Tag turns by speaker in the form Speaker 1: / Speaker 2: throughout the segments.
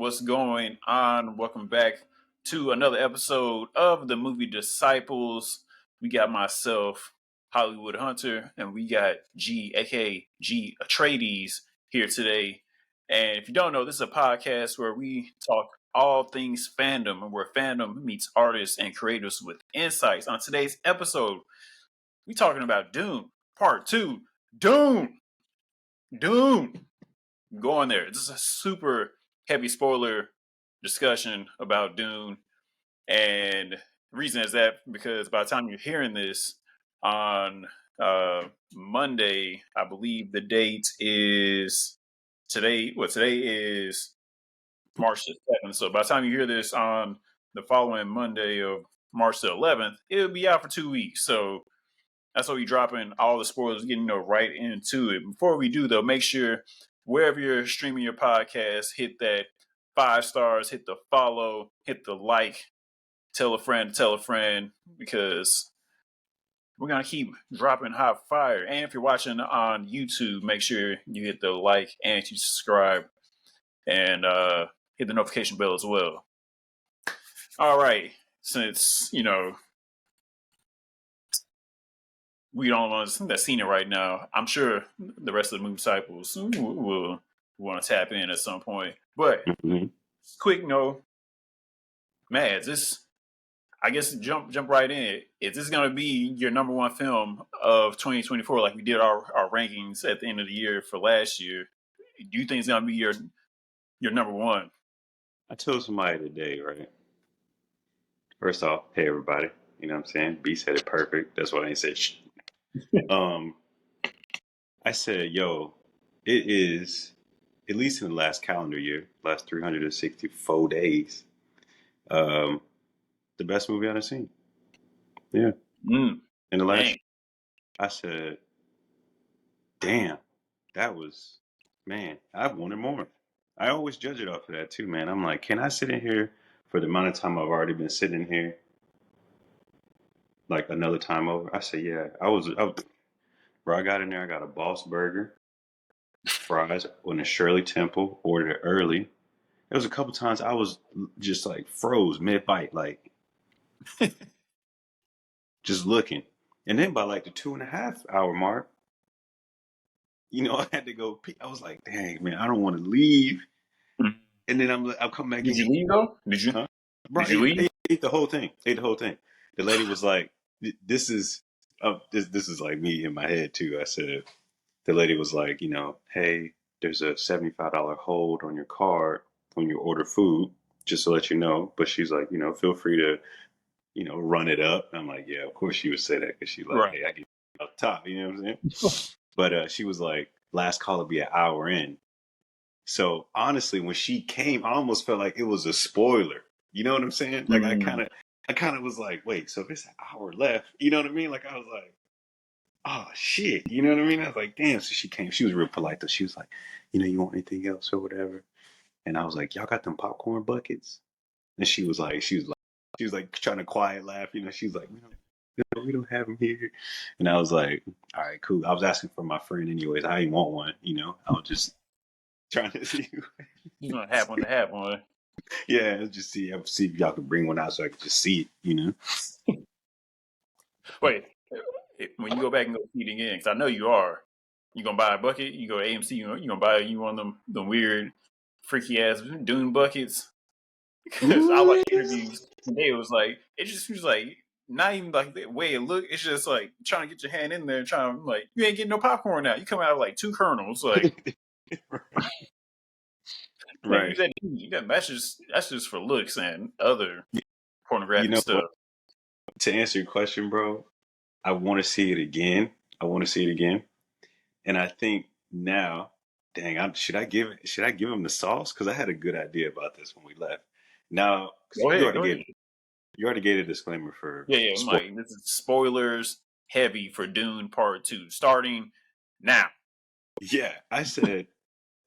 Speaker 1: what's going on? Welcome back to another episode of the movie Disciples. We got myself, Hollywood Hunter, and we got G, aka G Atreides, here today. And if you don't know, this is a podcast where we talk all things fandom and where fandom meets artists and creators with insights. On today's episode, we talking about Dune Part 2. Dune! Going there. This is a super heavy spoiler discussion about Dune. And the reason is that because by the time you're hearing this on Monday, I believe the date is today. Today is March the 7th. So by the time you hear this on the following Monday of March the 11th, it'll be out for 2 weeks. So that's why we're dropping all the spoilers, getting right into it. Before we do, though, make sure wherever you're streaming your podcast, hit that 5 stars, hit the follow, hit the like, tell a friend, because we're going to keep dropping hot fire. And if you're watching on YouTube, make sure you hit the like and you subscribe and hit the notification bell as well. All right. Since, we don't want that's seen it right now. I'm sure the rest of the movie disciples will want to tap in at some point. But quick note, Mads, this I guess jump right in. Is this going to be your number one film of 2024, like we did our rankings at the end of the year for last year? Do you think it's going to be your number one?
Speaker 2: I told somebody today, right? First off, hey everybody, you know what I'm saying? B said it perfect. That's why I ain't said shh. I said, yo, it is, at least in the last calendar year, last 364 days, the best movie I've ever seen. Yeah. In the last year, I said, damn, that was, man, I wanted more. I always judge it off of that too, man. I'm like, can I sit in here for the amount of time I've already been sitting here, like another time over? I said, yeah, bro, I got in there, I got a Boss Burger, fries, went to Shirley Temple, ordered it early. There was a couple times I was just like froze mid-bite, like just looking. And then by like the 2.5 hour mark, I had to go pee. I was like, dang, man, I don't want to leave. And then I'll come back.
Speaker 1: Did you leave though? Did you?
Speaker 2: Huh? Bro,
Speaker 1: did you leave?
Speaker 2: Ate the whole thing. The lady was like, this is like me in my head too. I said, the lady was like, hey, there's a $75 hold on your card when you order food, just to let you know. But she's like, feel free to, run it up. I'm like, yeah, of course she would say that because she's like, hey, I get up top, you know what I'm saying? But she was like, last call will be an hour in. So honestly, when she came, I almost felt like it was a spoiler. You know what I'm saying? Like I kind of was like, wait, so there's an hour left. You know what I mean? Like I was like, oh shit. You know what I mean? I was like, damn. So she came. She was real polite though. She was like, you want anything else or whatever? And I was like, y'all got them popcorn buckets? And she was like trying to quiet laugh. She was like, we don't have them here. And I was like, all right, cool. I was asking for my friend anyways. I didn't want one. I was just trying to see.
Speaker 1: You're gonna have one.
Speaker 2: Yeah, just see if y'all could bring one out so I could just see it.
Speaker 1: Wait, when you go back and go see it again, because I know you are. You gonna buy a bucket? You go to AMC. You gonna buy one of them weird, freaky ass Dune buckets? Because I watched interviews today. It was like not even like the way it looked. It's just like trying to get your hand in there and trying to you ain't getting no popcorn now. You come out with like 2 kernels, like.
Speaker 2: Right.
Speaker 1: That's just for looks and other pornographic stuff.
Speaker 2: To answer your question, bro, I want to see it again. And I think now, dang, should I give him the sauce? Because I had a good idea about this when we left. Now,
Speaker 1: you
Speaker 2: already gave a disclaimer for
Speaker 1: this is spoilers heavy for Dune Part 2 starting now.
Speaker 2: Yeah, I said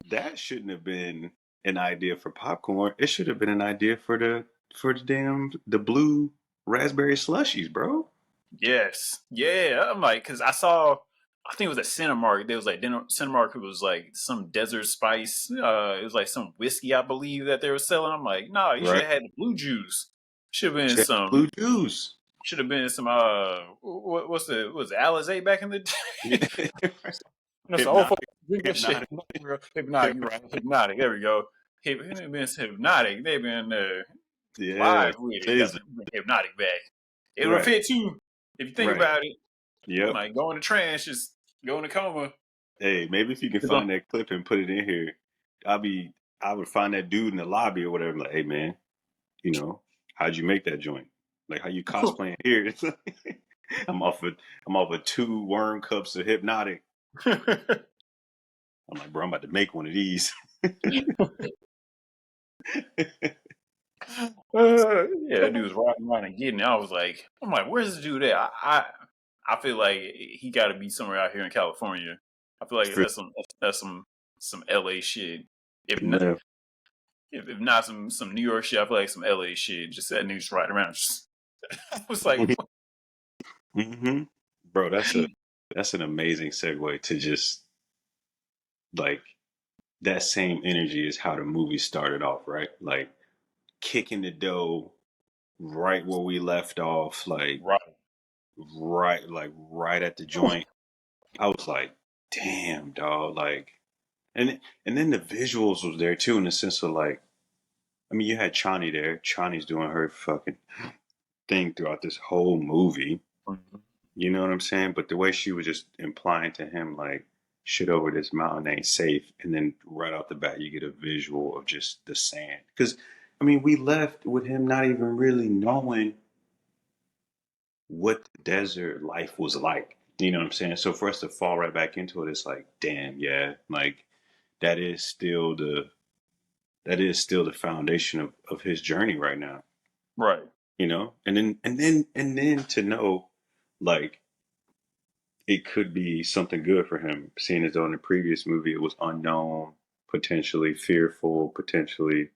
Speaker 2: that shouldn't have been an idea for popcorn. It should have been an idea for the blue raspberry slushies, bro.
Speaker 1: Yes. Yeah. I'm like, because I saw I think it was at Cinemark. There was like Cinemark. It was like some desert spice. It was like some whiskey, I believe, that they were selling. I'm like, nah, you should
Speaker 2: Right.
Speaker 1: have had the blue juice. Should have been
Speaker 2: Check
Speaker 1: some.
Speaker 2: blue juice.
Speaker 1: Should have been some. What's the was it Alizé back in the day?
Speaker 2: Yeah.
Speaker 1: You know, some old folks
Speaker 2: Hypnotic.
Speaker 1: drink that shit.
Speaker 2: Hypnotic.
Speaker 1: Hypnotic, you're right. Hypnotic. There we go. They've been hypnotic. They've been
Speaker 2: Yeah.
Speaker 1: live with it. You got
Speaker 2: Laser.
Speaker 1: to bring hypnotic back. It would
Speaker 2: Right.
Speaker 1: fit too if you think
Speaker 2: Right.
Speaker 1: about it.
Speaker 2: Yep.
Speaker 1: Like go into trance, just go into coma.
Speaker 2: Hey, maybe if you can find that clip and put it in here, I would find that dude in the lobby or whatever. Like, hey man, you know, how'd you make that joint? Like, how you cosplaying here? It's like, I'm off of 2 worm cups of hypnotic. I'm like, bro, I'm about to make one of these.
Speaker 1: Yeah, that dude was riding around and getting it. I'm like, where's this dude at? I feel like he got to be somewhere out here in California. I feel like that's some LA shit. If not,
Speaker 2: Man.
Speaker 1: if not some New York shit, I feel like some LA shit. Just that dude's riding around. I was like,
Speaker 2: Mm-hmm. Bro, that's an amazing segue to just like that same energy is how the movie started off, right? Like kicking the dough right where we left off, right at the joint. I was like, damn, dog, like, and then the visuals was there too in the sense of like, I mean, you had Chani there. Chani's doing her fucking thing throughout this whole movie. You know what I'm saying? But the way she was just implying to him, like, shit over this mountain ain't safe. And then right off the bat, you get a visual of just the sand. Because, I mean, we left with him not even really knowing what the desert life was like. You know what I'm saying? So for us to fall right back into it, it's like, damn, yeah, like that is still the foundation of his journey right now.
Speaker 1: right.
Speaker 2: You know? And then to know like it could be something good for him, seeing as though in the previous movie it was unknown, potentially fearful, potentially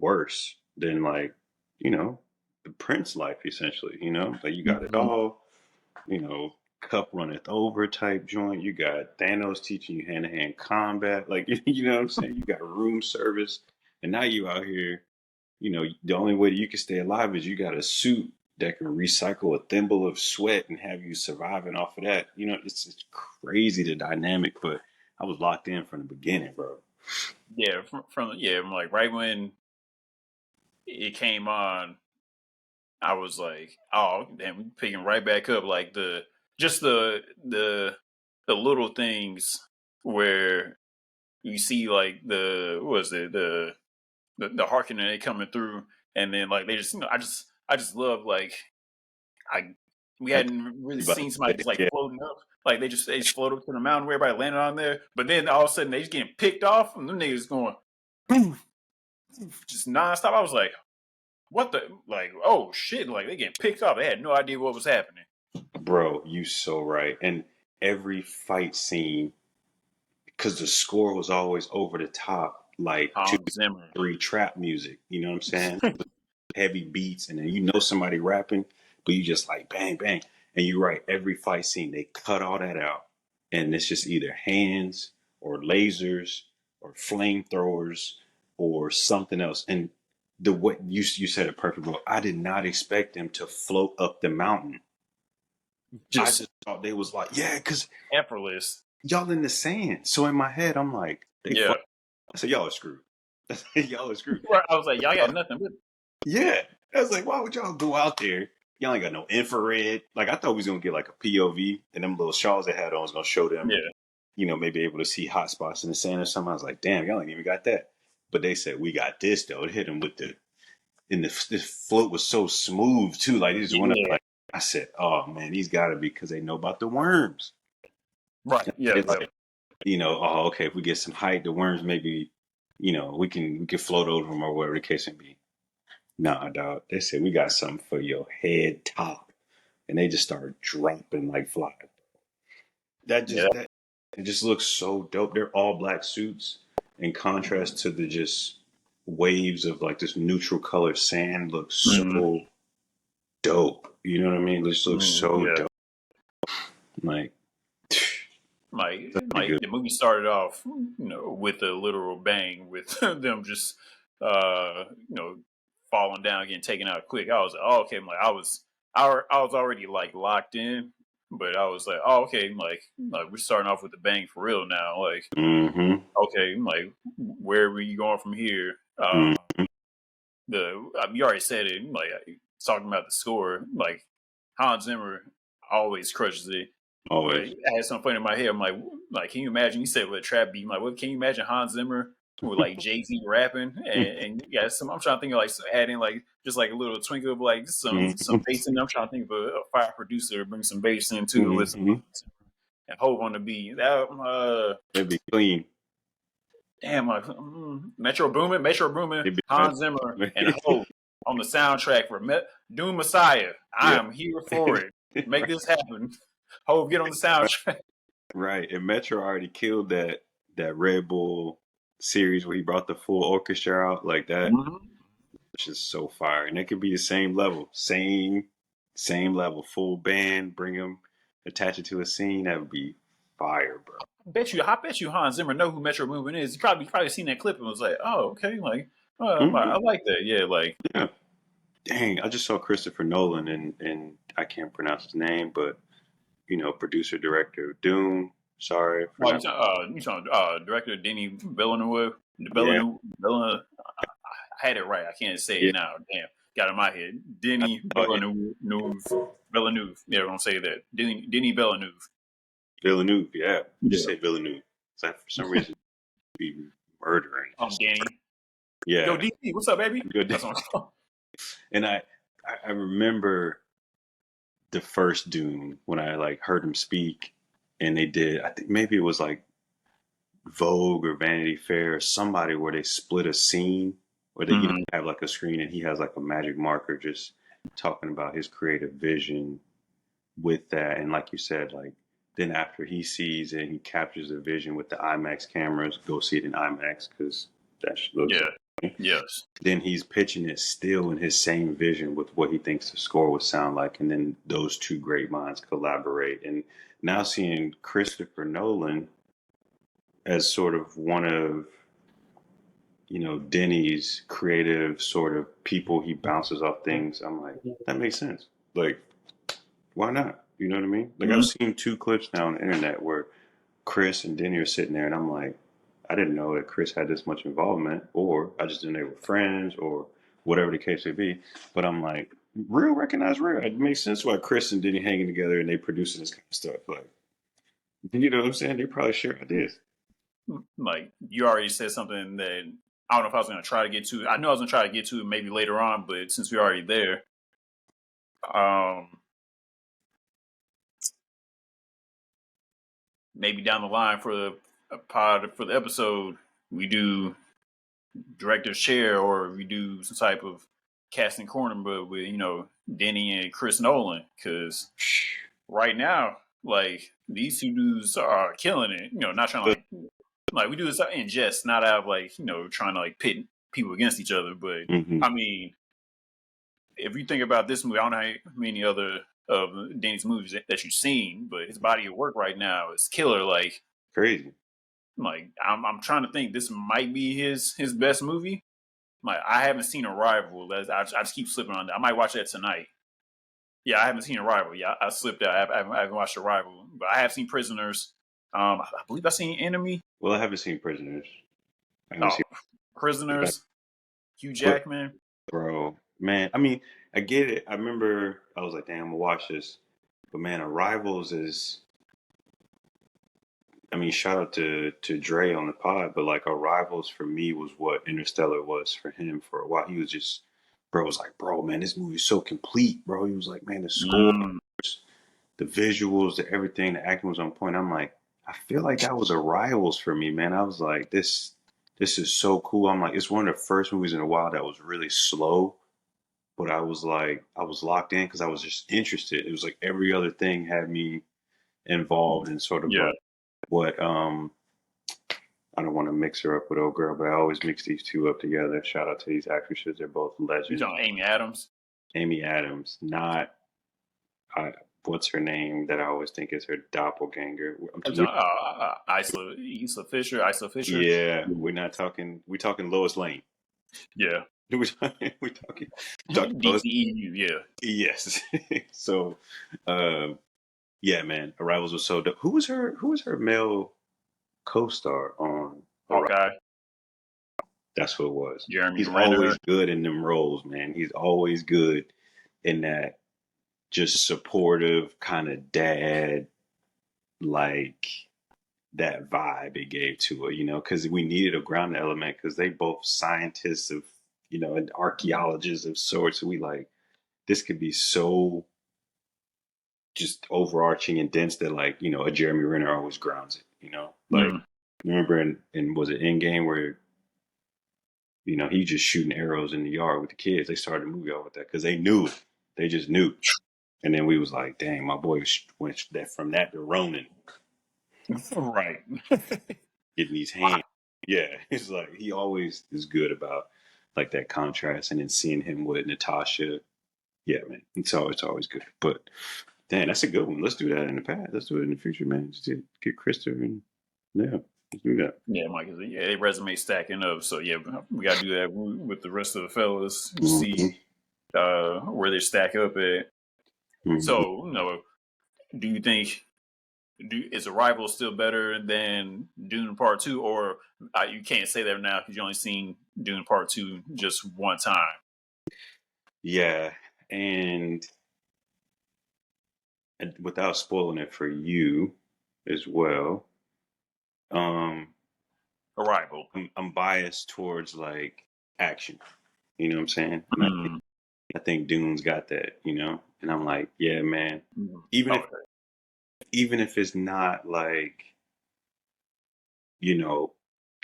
Speaker 2: worse than like, you know, the Prince life essentially, you know? Like you got it
Speaker 1: Mhm.
Speaker 2: all, you know, cup runneth over type joint. You got Thanos teaching you hand to hand combat. Like you know what I'm saying? You got room service. And now you out here, you know, the only way that you can stay alive is you got a suit that can recycle a thimble of sweat and have you surviving off of that. You know, it's crazy the dynamic, but I was locked in from the beginning, bro.
Speaker 1: Yeah, from like right when it came on, I was like, oh damn, we picking right back up. Like just the little things where you see like what was it the Harkonnen they coming through, and then like they just I just love like I we
Speaker 2: I think
Speaker 1: hadn't really
Speaker 2: about
Speaker 1: seen somebody just like
Speaker 2: yeah,
Speaker 1: floating up. Like they just float up to the mountain where everybody landed on there, but then all of a sudden they just getting picked off and them niggas going boom, just nonstop. I was like, what the like? Oh shit! Like they getting picked off. They had no idea what was happening.
Speaker 2: bro, you so right. And every fight scene, because the score was always over the top, like two,
Speaker 1: Hans Zimmer.
Speaker 2: three trap music. You know what I'm saying? Heavy beats, and then you know somebody rapping, but you just like bang bang. And you're right, every fight scene they cut all that out, and it's just either hands or lasers or flamethrowers or something else. And the what you said it perfect, bro. I did not expect them to float up the mountain. I
Speaker 1: Just
Speaker 2: just thought they was like, yeah, because
Speaker 1: effortless.
Speaker 2: y'all in the sand. So in my head, I'm like, they
Speaker 1: Yeah.
Speaker 2: float. I said, y'all are screwed. Y'all are screwed.
Speaker 1: Right. I was like, y'all got nothing. But
Speaker 2: Yeah. I was like, why would y'all go out there? Y'all ain't got no infrared. Like, I thought we was going to get like a POV and them little shawls they had on was going to show them,
Speaker 1: yeah.
Speaker 2: you know, maybe able to see hot spots in the sand or something. I was like, damn, y'all ain't even got that. But they said, we got this, though. It hit them with this float was so smooth, too. Like, it just went up.
Speaker 1: Yeah.
Speaker 2: Like, I said, oh, man, these got to be because they know about the worms.
Speaker 1: Right. Yeah.
Speaker 2: It's like, you know, oh, okay, if we get some height, the worms maybe, you know, we can float over them or whatever the case may be. Nah, dog. They said we got something for your head top, and they just started dropping like flies.
Speaker 1: Yeah.
Speaker 2: That it just looks so dope. They're all black suits, in contrast to the just waves of like this neutral color sand. Looks
Speaker 1: Mm-hmm.
Speaker 2: so dope. You know what I mean? It just looks so
Speaker 1: Yeah.
Speaker 2: dope. Like Pretty
Speaker 1: the movie started off, with a literal bang, with them just, falling down, getting taken out quick. I was like, oh, okay. I was already like locked in, but I was like, oh, okay. We're starting off with a bang for real now. Like,
Speaker 2: good. Mm-hmm.
Speaker 1: okay, where were you going from here?
Speaker 2: Mm-hmm.
Speaker 1: You already said it. Talking about the score, Hans Zimmer always crushes it. But
Speaker 2: Always.
Speaker 1: I had something funny in my head. I'm can you imagine? You said with a trap beat. I'm like, what? Can you imagine Hans Zimmer with like Jay-Z rapping and yeah, I'm trying to think of adding just like a little twinkle of some
Speaker 2: Mm-hmm.
Speaker 1: bass in there. I'm trying to think of a fire producer to bring some bass into it with some
Speaker 2: Mm-hmm.
Speaker 1: and Hove on the beat. That
Speaker 2: It'd be clean.
Speaker 1: damn, Metro Boomin,
Speaker 2: It'd be
Speaker 1: Hans Zimmer, and Hove on the soundtrack for Dune Messiah. I
Speaker 2: yeah.
Speaker 1: am here for it. Make this happen. Hove, get on the soundtrack.
Speaker 2: Right. And Metro already killed that Red Bull series where he brought the full orchestra out like that.
Speaker 1: Mhm.
Speaker 2: Which is so fire. And it could be the same level. Same level. Full band, bring them, attach it to a scene. That would be fire, bro.
Speaker 1: I bet you Hans Zimmer know who Metro Boomin is. He probably seen that clip and was like, oh, okay,
Speaker 2: Mm-hmm.
Speaker 1: I like that. Yeah,
Speaker 2: Yeah. Dang, I just saw Christopher Nolan and I can't pronounce his name, but producer director of Dune. Sorry for not.
Speaker 1: you talking director Denis Villeneuve.
Speaker 2: Yeah,
Speaker 1: I had it right. I can't say
Speaker 2: yeah.
Speaker 1: it now. Damn, got it in my head. Denis
Speaker 2: Oh, yeah.
Speaker 1: Villeneuve. Yeah, don't say that. Denis Villeneuve.
Speaker 2: Villeneuve. Yeah, just
Speaker 1: Yeah.
Speaker 2: say Villeneuve. It's like for some reason be murdering.
Speaker 1: Danny. Yo,
Speaker 2: Yeah,
Speaker 1: DC, what's up, baby?
Speaker 2: good.
Speaker 1: That's what I'm calling.
Speaker 2: And I remember the first Dune when I like heard him speak, and they did. I think maybe it was like Vogue or Vanity Fair or somebody where they split a scene where they
Speaker 1: Mhm.
Speaker 2: have like a screen and he has like a magic marker just talking about his creative vision with that. And like you said, like then after he sees it, he captures the vision with the IMAX cameras. Go see it in IMAX because that looks.
Speaker 1: Yeah. Yes.
Speaker 2: Then he's pitching it still in his same vision with what he thinks the score would sound like, and then those two great minds collaborate. And now seeing Christopher Nolan as sort of one of Denny's creative sort of people he bounces off things, I'm like, that makes sense. Like, why not? You know what I mean? Like I've
Speaker 1: Mhm.
Speaker 2: seen two clips now on the internet where Chris and Denny are sitting there and I'm like, I didn't know that Chris had this much involvement, or I just didn't know they were friends or whatever the case may be. But I'm like, real recognize real. It makes sense why Chris and Denny hanging together and they producing this kind of stuff. Like, you know what I'm saying? They probably share ideas.
Speaker 1: You already said something that I don't know if I was going to try to get to. I know I was going to try to get to it maybe later on, but since we're already there, um, maybe down the line for the pod for the episode, we do director's chair or we do some type of casting corner, but with Denny and Chris Nolan, because right now, these two dudes are killing it. Not trying to we do this in jest, not out of trying to pit people against each other. But
Speaker 2: Mm-hmm.
Speaker 1: I mean, if you think about this movie, I don't know how many other of Danny's movies that you've seen, but his body of work right now is killer.
Speaker 2: Crazy.
Speaker 1: I'm trying to think. This might be his best movie. I haven't seen Arrival. I just keep slipping on that. I might watch that tonight. Yeah, I haven't seen Arrival. Yeah, I slipped out. I haven't watched Arrival, but I have seen Prisoners. I believe I've seen Enemy.
Speaker 2: Well, I haven't seen Prisoners. I haven't
Speaker 1: Oh,
Speaker 2: seen,
Speaker 1: Prisoners. Hugh
Speaker 2: but
Speaker 1: Jackman.
Speaker 2: bro, man, I mean, I get it. I remember I was like, damn, I'm gonna watch this. But man, Arrivals is. I mean, shout out to Dre on the pod, but like Arrivals for me was what Interstellar was for him for a while. He was just, bro, was like, bro, man, this movie's so complete, bro. He was like, man, the score,
Speaker 1: Mm,
Speaker 2: the visuals, the everything, the acting was on point. I'm like, I feel like that was Arrivals for me, man. I was like, this is so cool. I'm like, it's one of the first movies in a while that was really slow, but I was like, I was locked in because I was just interested. It was like every other thing had me involved in sort of
Speaker 1: yeah.
Speaker 2: like what I don't want to mix her up with old girl, but I always mix these two up together. Shout out to these actresses; they're both
Speaker 1: You
Speaker 2: legends.
Speaker 1: talking Amy Adams?
Speaker 2: Amy Adams, not what's her name that I always think is her doppelganger.
Speaker 1: Isla Fisher.
Speaker 2: Yeah, we're not talking. We're talking Lois Lane.
Speaker 1: Yeah.
Speaker 2: We're talking Lois.
Speaker 1: DCEU, yeah.
Speaker 2: Yes. So, yeah, man, Arrivals was so dope. Who was her male co-star on Arrival?
Speaker 1: Hawkeye,
Speaker 2: That's who it was.
Speaker 1: Jeremy
Speaker 2: He's
Speaker 1: Renner.
Speaker 2: always good in them roles, man. He's always good in that just supportive kind of dad, like that vibe it gave to it, because we needed a ground element because they both scientists of, and archaeologists of sorts. So we like, this could be so just overarching and dense that like, a Jeremy Renner always grounds it, like remember in was it Endgame where, he just shooting arrows in the yard with the kids. They started the movie off with that because they knew it. They just knew. And then we was like, dang, my boy went from that to Ronin.
Speaker 1: Right.
Speaker 2: Getting these hands. Yeah. It's like he always is good about like that contrast, and then seeing him with Natasha. Yeah, man. It's always good. But damn, that's a good one. Let's do that in the past. Let's do it in the future, man. Just get Krista and yeah. Let's do that.
Speaker 1: Yeah, Mike. Yeah, they resume stacking up. So yeah, we gotta do that with the rest of the fellas. See where they stack up at. So, do you think is Arrival still better than Dune Part 2, or you can't say that now because you only seen Dune Part 2 just one time?
Speaker 2: Yeah, and without spoiling it for you as well,
Speaker 1: Arrival.
Speaker 2: I'm biased towards like action. You know what I'm saying? And I think Dune's got that. And I'm like, yeah, man. Even if it's not like,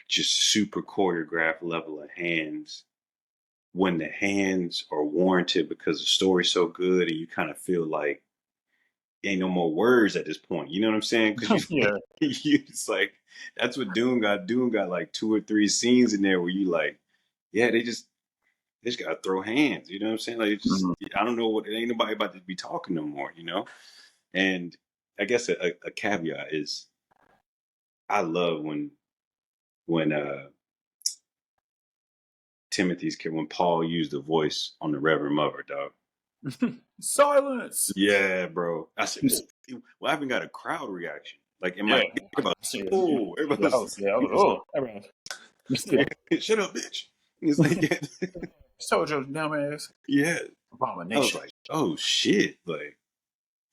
Speaker 2: just super choreographed level of hands, when the hands are warranted because the story's so good and you kind of feel like ain't no more words at this point. You know what I'm saying? Because it's like that's what Dune got. Dune got like 2 or 3 scenes in there where you like, yeah, they just gotta throw hands. You know what I'm saying? Like, I don't know what. Ain't nobody about to be talking no more. And I guess a caveat is, I love when when Paul used the voice on the Reverend Mother, dog.
Speaker 1: Silence.
Speaker 2: Yeah, bro. I said, well, I haven't got a crowd reaction. Like in my everybody, everybody was, shut up, bitch. He's like,
Speaker 1: told your dumbass.
Speaker 2: Yeah.
Speaker 1: Abomination.
Speaker 2: I was like, oh shit. Like,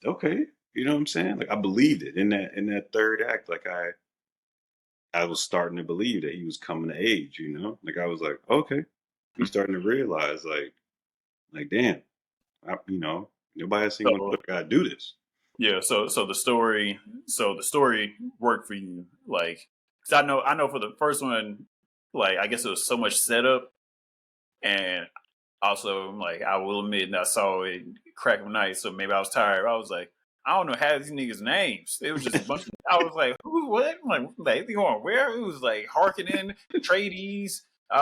Speaker 2: okay. You know what I'm saying? Like I believed it in that third act. Like I was starting to believe that he was coming to age, Like I was like, okay. He's starting to realize like damn, nobody else ain't gonna gotta do this.
Speaker 1: Yeah, so the story worked for you, like, because I know for the first one, like I guess it was so much setup, and also like I will admit that I saw it crack of night, so maybe I was tired. I was like, I don't know half these niggas' names. It was just a bunch. I was like, who? What? I'm like they going where? It was like Harkonnen, Trades.
Speaker 2: You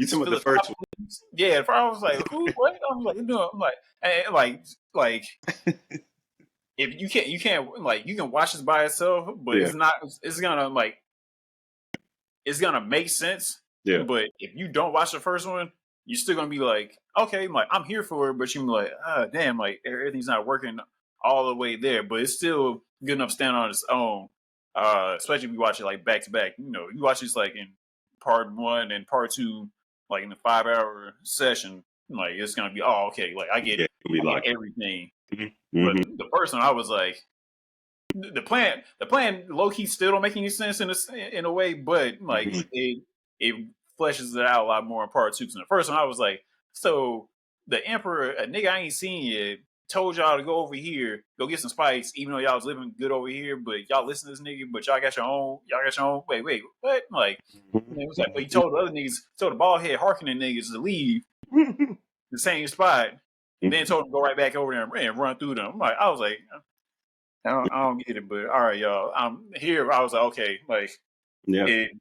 Speaker 2: talking about the first one?
Speaker 1: Yeah, I was like, who? What? I'm like, no. I'm like, and like. If you can't like you can watch this by itself, but it's not. It's gonna make sense.
Speaker 2: Yeah.
Speaker 1: But if you don't watch the first one, you're still gonna be like, okay, like I'm here for it, but you're like, damn, like everything's not working all the way there. But it's still good enough to stand on its own. Especially if you watch it like back to back. You watch this like in part 1 and part 2, like in the 5-hour session. Like it's gonna be okay. Like I get it. I get everything. But the first one, I was like, the plan low key still don't make any sense in a way, but like it fleshes it out a lot more in part 2. Because in the first one, I was like, so the Emperor, a nigga I ain't seen yet, told y'all to go over here, go get some spice, even though y'all was living good over here, but y'all listen to this nigga, but y'all got your own. Wait, what? Like, it was like, but he told the other niggas, told the bald head Harkonnen niggas to leave the same spot. And then told him to go right back over there and run through them. I was like, I don't get it, but all right, y'all. I'm here. I was like, okay, like, it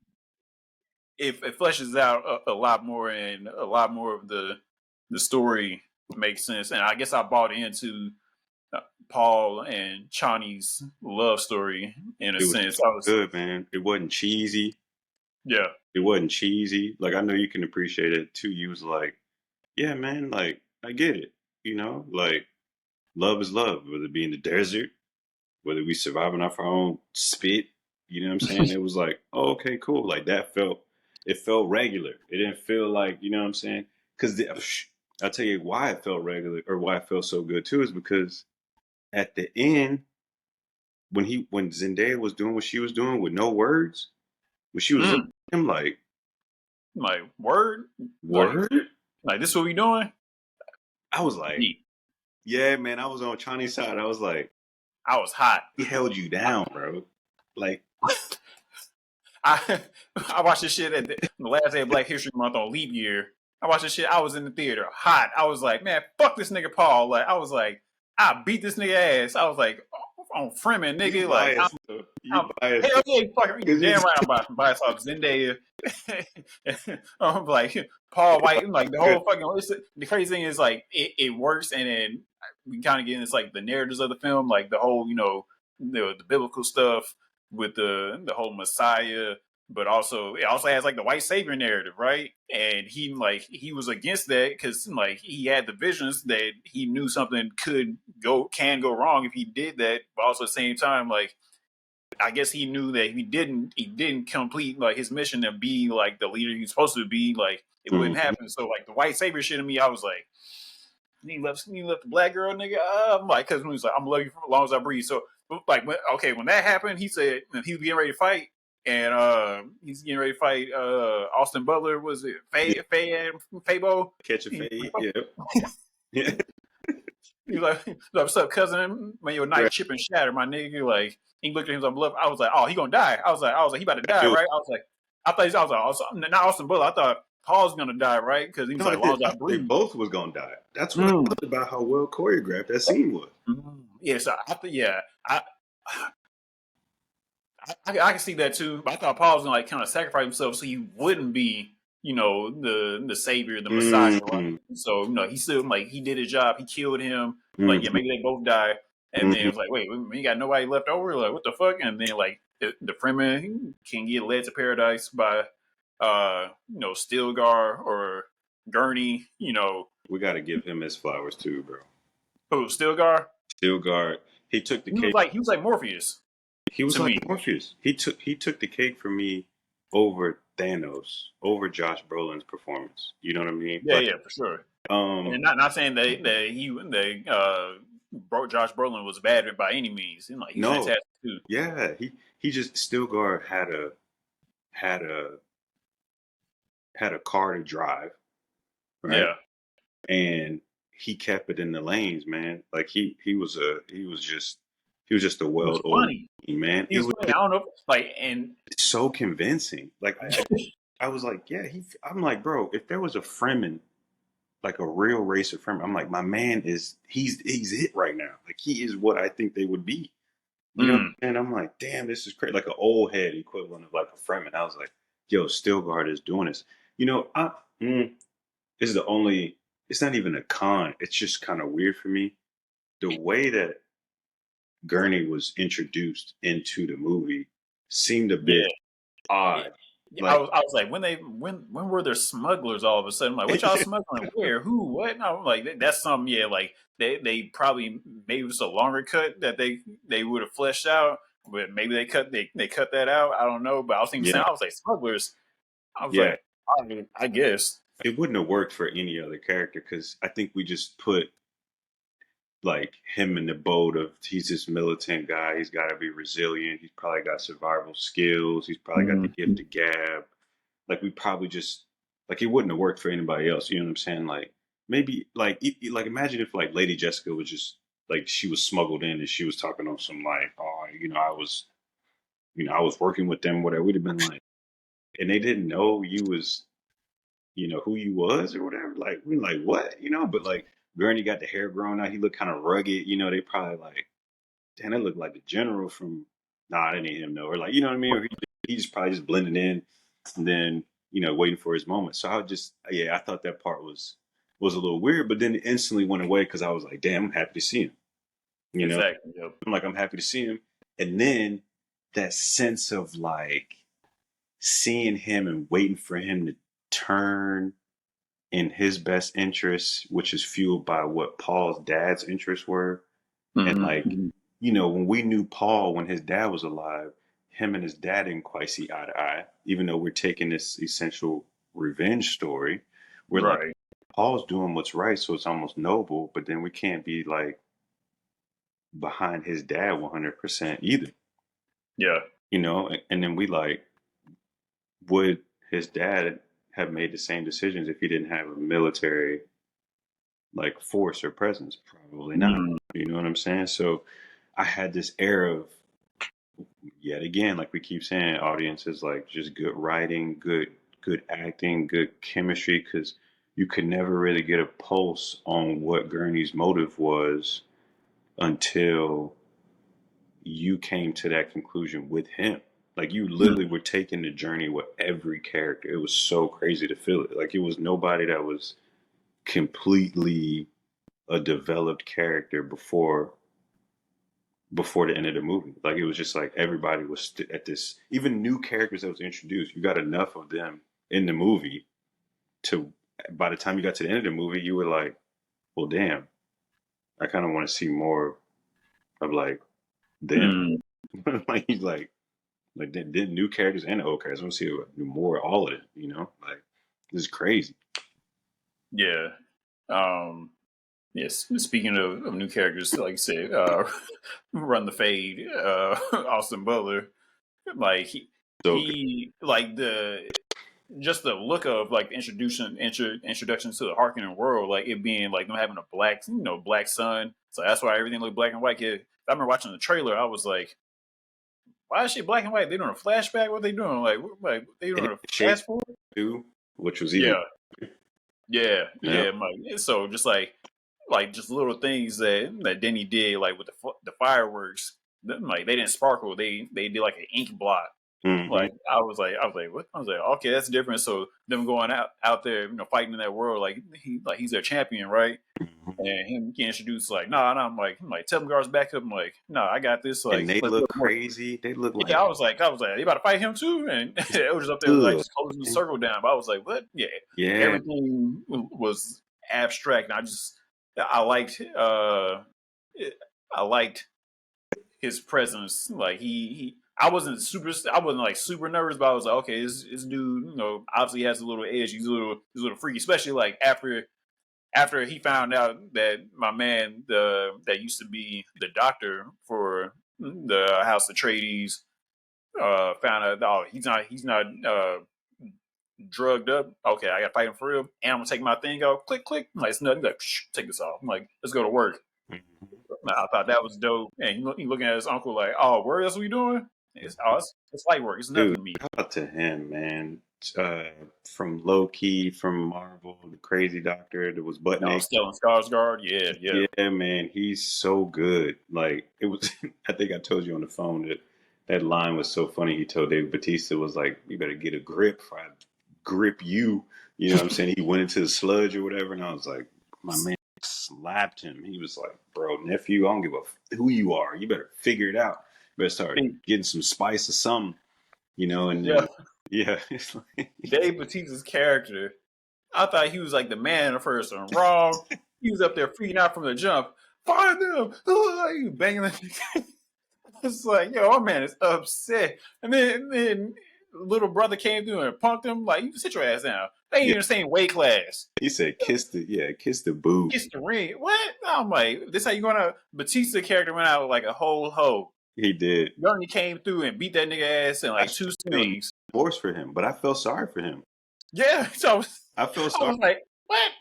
Speaker 1: fleshes out a lot more, and a lot more of the story makes sense. And I guess I bought into Paul and Chani's love story in a
Speaker 2: It was
Speaker 1: sense.
Speaker 2: so good, man. It wasn't cheesy.
Speaker 1: Yeah.
Speaker 2: It wasn't cheesy. Like I know you can appreciate it too. You was like, yeah, man. Like I get it. Like love is love, whether it be in the desert, whether we surviving off our own spit. You know what I'm saying? It was like, oh, okay, cool. Like it felt regular. It didn't feel like, you know what I'm saying? Because I'll tell you why it felt regular or why it felt so good too is because at the end, when Zendaya was doing what she was doing with no words, when she was looking
Speaker 1: Mm.
Speaker 2: at him like,
Speaker 1: Like word,
Speaker 2: word?
Speaker 1: like this what we doing?
Speaker 2: I was like,
Speaker 1: Deep.
Speaker 2: yeah, man, I was on Chinese side. I was like,
Speaker 1: I was hot.
Speaker 2: he held you down, bro. Like,
Speaker 1: I I watched this shit at the last day of Black History Month on leap year. I watched this shit. I was in the theater, hot. I was like, man, fuck this nigga Paul. Like, I was like, I beat this nigga ass. I was like, on Freeman,
Speaker 2: you
Speaker 1: nigga. Like,
Speaker 2: biased, though. You
Speaker 1: I'm
Speaker 2: biased.
Speaker 1: hell yeah, fucking
Speaker 2: Because
Speaker 1: damn right. I'm biased off Zendaya. I'm like Paul White. Like the whole fucking. The crazy thing is like it works, and then we kind of get into like the narratives of the film, like the whole the biblical stuff with the whole Messiah, but also it also has like the white savior narrative, right? And he was against that because like he had the visions that he knew something can go wrong if he did that, but also at the same time like I guess he knew that he didn't complete like his mission and be like the leader he's supposed to be. Like it wouldn't
Speaker 2: Mhm.
Speaker 1: happen. So like the white savior shit in me, I was like, you left the black girl, nigga. I'm like, because he was like, I'm gonna love you for as long as I breathe. So like, when that happened, he said he was getting ready to fight, and he's getting ready to fight Austin Butler. Was it Fabo?
Speaker 2: Catch a fade. Yeah. Yeah.
Speaker 1: He was like, "What's up, cousin? Man, your knife
Speaker 2: Right.
Speaker 1: chip and shatter, my nigga." Like he looked at him like, "Bluff." I was like, "Oh, he gonna die." I was like, he about to
Speaker 2: I
Speaker 1: die,
Speaker 2: knew it.
Speaker 1: right? I was like, not Austin Butler. I thought Paul's gonna die, right? Because he was
Speaker 2: No,
Speaker 1: like,
Speaker 2: I
Speaker 1: as long
Speaker 2: did.
Speaker 1: as
Speaker 2: I
Speaker 1: I
Speaker 2: thought they
Speaker 1: breathe.
Speaker 2: both was gonna die. That's what I
Speaker 1: Mm.
Speaker 2: loved about how well choreographed that scene was.
Speaker 1: Yeah, so I, I can see that too. But I thought Paul was gonna like kind of sacrifice himself so he wouldn't be, the savior, the Messiah,
Speaker 2: Mm-hmm.
Speaker 1: right? So he still like he did his job. He killed him. Like yeah,
Speaker 2: Mm-hmm.
Speaker 1: maybe they both die. And then it
Speaker 2: Mm-hmm.
Speaker 1: was like, wait, we got nobody left over. Like what the fuck? And then like the Fremen can get led to paradise by, Stilgar or Gurney.
Speaker 2: We got to give him his flowers too, bro.
Speaker 1: Who Stilgar?
Speaker 2: Stilgard, he took the
Speaker 1: He was
Speaker 2: cake.
Speaker 1: like Morpheus
Speaker 2: He was
Speaker 1: to
Speaker 2: like
Speaker 1: me.
Speaker 2: Morpheus. He took the cake for me over Thanos, over Josh Brolin's performance. You know what I mean?
Speaker 1: Yeah,
Speaker 2: Like,
Speaker 1: yeah, for sure.
Speaker 2: um,
Speaker 1: And not saying Josh Brolin was bad by any means. He's
Speaker 2: no,
Speaker 1: fantastic too.
Speaker 2: yeah, he just Stilgard had a had a car to drive, right?
Speaker 1: Yeah,
Speaker 2: And he kept it in the lanes, man. Like he was just a
Speaker 1: he was
Speaker 2: well-oiled
Speaker 1: funny.
Speaker 2: machine, man.
Speaker 1: He
Speaker 2: It
Speaker 1: was
Speaker 2: was
Speaker 1: funny. I don't know, and
Speaker 2: so convincing. Like I was like, yeah, I'm like, bro, if there was a Fremen, like a real race of Fremen, I'm like, my man he's it right now. Like he is what I think they would be. You know,
Speaker 1: mm,
Speaker 2: and I'm like, damn, this is crazy. Like an old head equivalent of like a Fremen. I was like, yo, Stilgard is doing this. You know, this is the only. It's not even a con. It's just kind of weird for me. The way that Gurney was introduced into the movie seemed a bit
Speaker 1: yeah,
Speaker 2: odd.
Speaker 1: yeah. I
Speaker 2: Like,
Speaker 1: was like, when were there smugglers all of a sudden? I'm like, what y'all smuggling? Where? Who? What? And I'm like, that's something. Yeah, like they probably maybe it was a longer cut that they would have fleshed out, but maybe they cut that out. I don't know. But I was thinking,
Speaker 2: yeah,
Speaker 1: I was like smugglers. I was
Speaker 2: yeah.
Speaker 1: like, I guess.
Speaker 2: It wouldn't have worked for any other character because I think we just put like him in the boat of he's this militant guy. He's got to be resilient. He's probably got survival skills. He's probably got the gift of gab. Like we probably just like it wouldn't have worked for anybody else. You know what I'm saying? Like maybe like imagine if like Lady Jessica was just like she was smuggled in and she was talking on some like oh I was working with them whatever. We'd have been like and they didn't know you was who you was or whatever. Like we like what but like Gurney got the hair grown out. He looked kind of rugged. They probably like damn that looked like the general from nah that ain't him no or like you know what I mean. Or he just probably just blended in and then waiting for his moment. So I thought that part was a little weird, but then it instantly went away because I was like, damn, I'm happy to see him. You know,
Speaker 1: Exactly. Yep.
Speaker 2: I'm like, I'm happy to see him. And then that sense of like seeing him and waiting for him to turn in his best interests, which is fueled by what Paul's dad's interests were. And like,
Speaker 1: Mm-hmm.
Speaker 2: you know, when we knew Paul when his dad was alive, him and his dad didn't quite see eye to eye, even though we're taking this essential revenge story. We're like,
Speaker 1: Right.
Speaker 2: Paul's doing what's right, so it's almost noble, but then we can't be like behind his dad 100% either,
Speaker 1: Yeah.
Speaker 2: you know? And then we like, would his dad have made the same decisions if he didn't have a military like force or presence? Probably not.
Speaker 1: Mm.
Speaker 2: You know what I'm saying? So I had this air of, yet again, like we keep saying, audiences like just good writing, good acting, good chemistry, because you could never really get a pulse on what Gurney's motive was until you came to that conclusion with him. Like you
Speaker 1: Mm.
Speaker 2: literally were taking the journey with every character. It was so crazy to feel it. Like it was nobody that was completely a developed character before the end of the movie. Like it was just like everybody was at this. Even new characters that was introduced, you got enough of them in the movie to. By the time you got to the end of the movie, you were like, "Well, damn, I kind of want to see more of like them."
Speaker 1: Mm.
Speaker 2: Like he's like then new characters and old characters. I want to see more of all of it. You know, like this is crazy.
Speaker 1: Yeah. Yes. Speaking of new characters, like you said, run the fade, Austin Butler. Like
Speaker 2: So good.
Speaker 1: he like just the look of like the introduction to the Harkonnen world, like it being like them having a black sun. So that's why everything looked black and white. I remember watching the trailer. I was like, why is she black and white? They doing a flashback? What they doing? Like they
Speaker 2: And
Speaker 1: doing a
Speaker 2: shape
Speaker 1: fast forward?
Speaker 2: too, which was even
Speaker 1: Yeah, yeah,
Speaker 2: yeah.
Speaker 1: yeah. So just like just little things that Denny did, like with the fireworks. Like they didn't sparkle. They did like an ink blot.
Speaker 2: Mm-hmm.
Speaker 1: Like I was like, what? I was like, okay, that's different. So them going out there, fighting in that world, like he's their champion, right?
Speaker 2: Mm-hmm.
Speaker 1: And him getting introduced, like, nah, I'm like, tell them guards back up. I'm like, no, I got this.
Speaker 2: And
Speaker 1: Like,
Speaker 2: they
Speaker 1: let's
Speaker 2: look
Speaker 1: go more.
Speaker 2: crazy. They look
Speaker 1: Yeah,
Speaker 2: like
Speaker 1: I was like, they about to fight him too, and it was just up there like
Speaker 2: ugh.
Speaker 1: just closing the circle down. But I was like, what? Yeah,
Speaker 2: Yeah.
Speaker 1: everything was abstract, and I liked I liked his presence. Like I wasn't like super nervous, but I was like, okay, this dude, obviously has a little edge. He's a little freaky, especially like after he found out that my man, that used to be the doctor for the House Atreides, found out, oh, he's not drugged up. Okay, I got to fight him for real, and I'm gonna take my thing out. Click, click. I'm like, it's nothing. He's like, take this off. I'm like, let's go to work.
Speaker 2: Mhm.
Speaker 1: I thought that was dope. And he looking at his uncle like, oh, where else are we doing? It's light work. It's nothing
Speaker 2: Dude,
Speaker 1: to me.
Speaker 2: shout out to him, man. Uh, from Low Key, from Marvel, the crazy doctor that was butt
Speaker 1: No,
Speaker 2: naked.
Speaker 1: Stellan Skarsgård. Yeah, yeah.
Speaker 2: Yeah, man, he's so good. Like it was, I think I told you on the phone that that line was so funny. He told Dave Bautista was like, "You better get a grip, or I grip you." You know what I'm saying? He went into the sludge or whatever, and I was like, my man slapped him. He was like, "Bro, nephew, I don't give a who you are. You better figure it out. You better start getting some spice or something." You know, and
Speaker 1: Yeah,
Speaker 2: then yeah, it's like,
Speaker 1: Dave Bautista's character. I thought he was like the man in the first one. Wrong. He was up there freaking out from the jump. Find them. You banging the. It's like, yo, our man is upset. And then little brother came through and punked him. Like, you sit your ass down. They ain't
Speaker 2: yeah.
Speaker 1: in the same weight class.
Speaker 2: He said, kiss the boo."
Speaker 1: Kiss the ring. What? I'm like, this how you going to. Batista character went out with like a whole hoe.
Speaker 2: He did.
Speaker 1: Gurney came through and beat that nigga ass in
Speaker 2: I
Speaker 1: like
Speaker 2: should
Speaker 1: two
Speaker 2: feel
Speaker 1: swings.
Speaker 2: remorse for him, but I felt sorry for him.
Speaker 1: Yeah. So
Speaker 2: I felt
Speaker 1: I
Speaker 2: sorry.
Speaker 1: was like, what?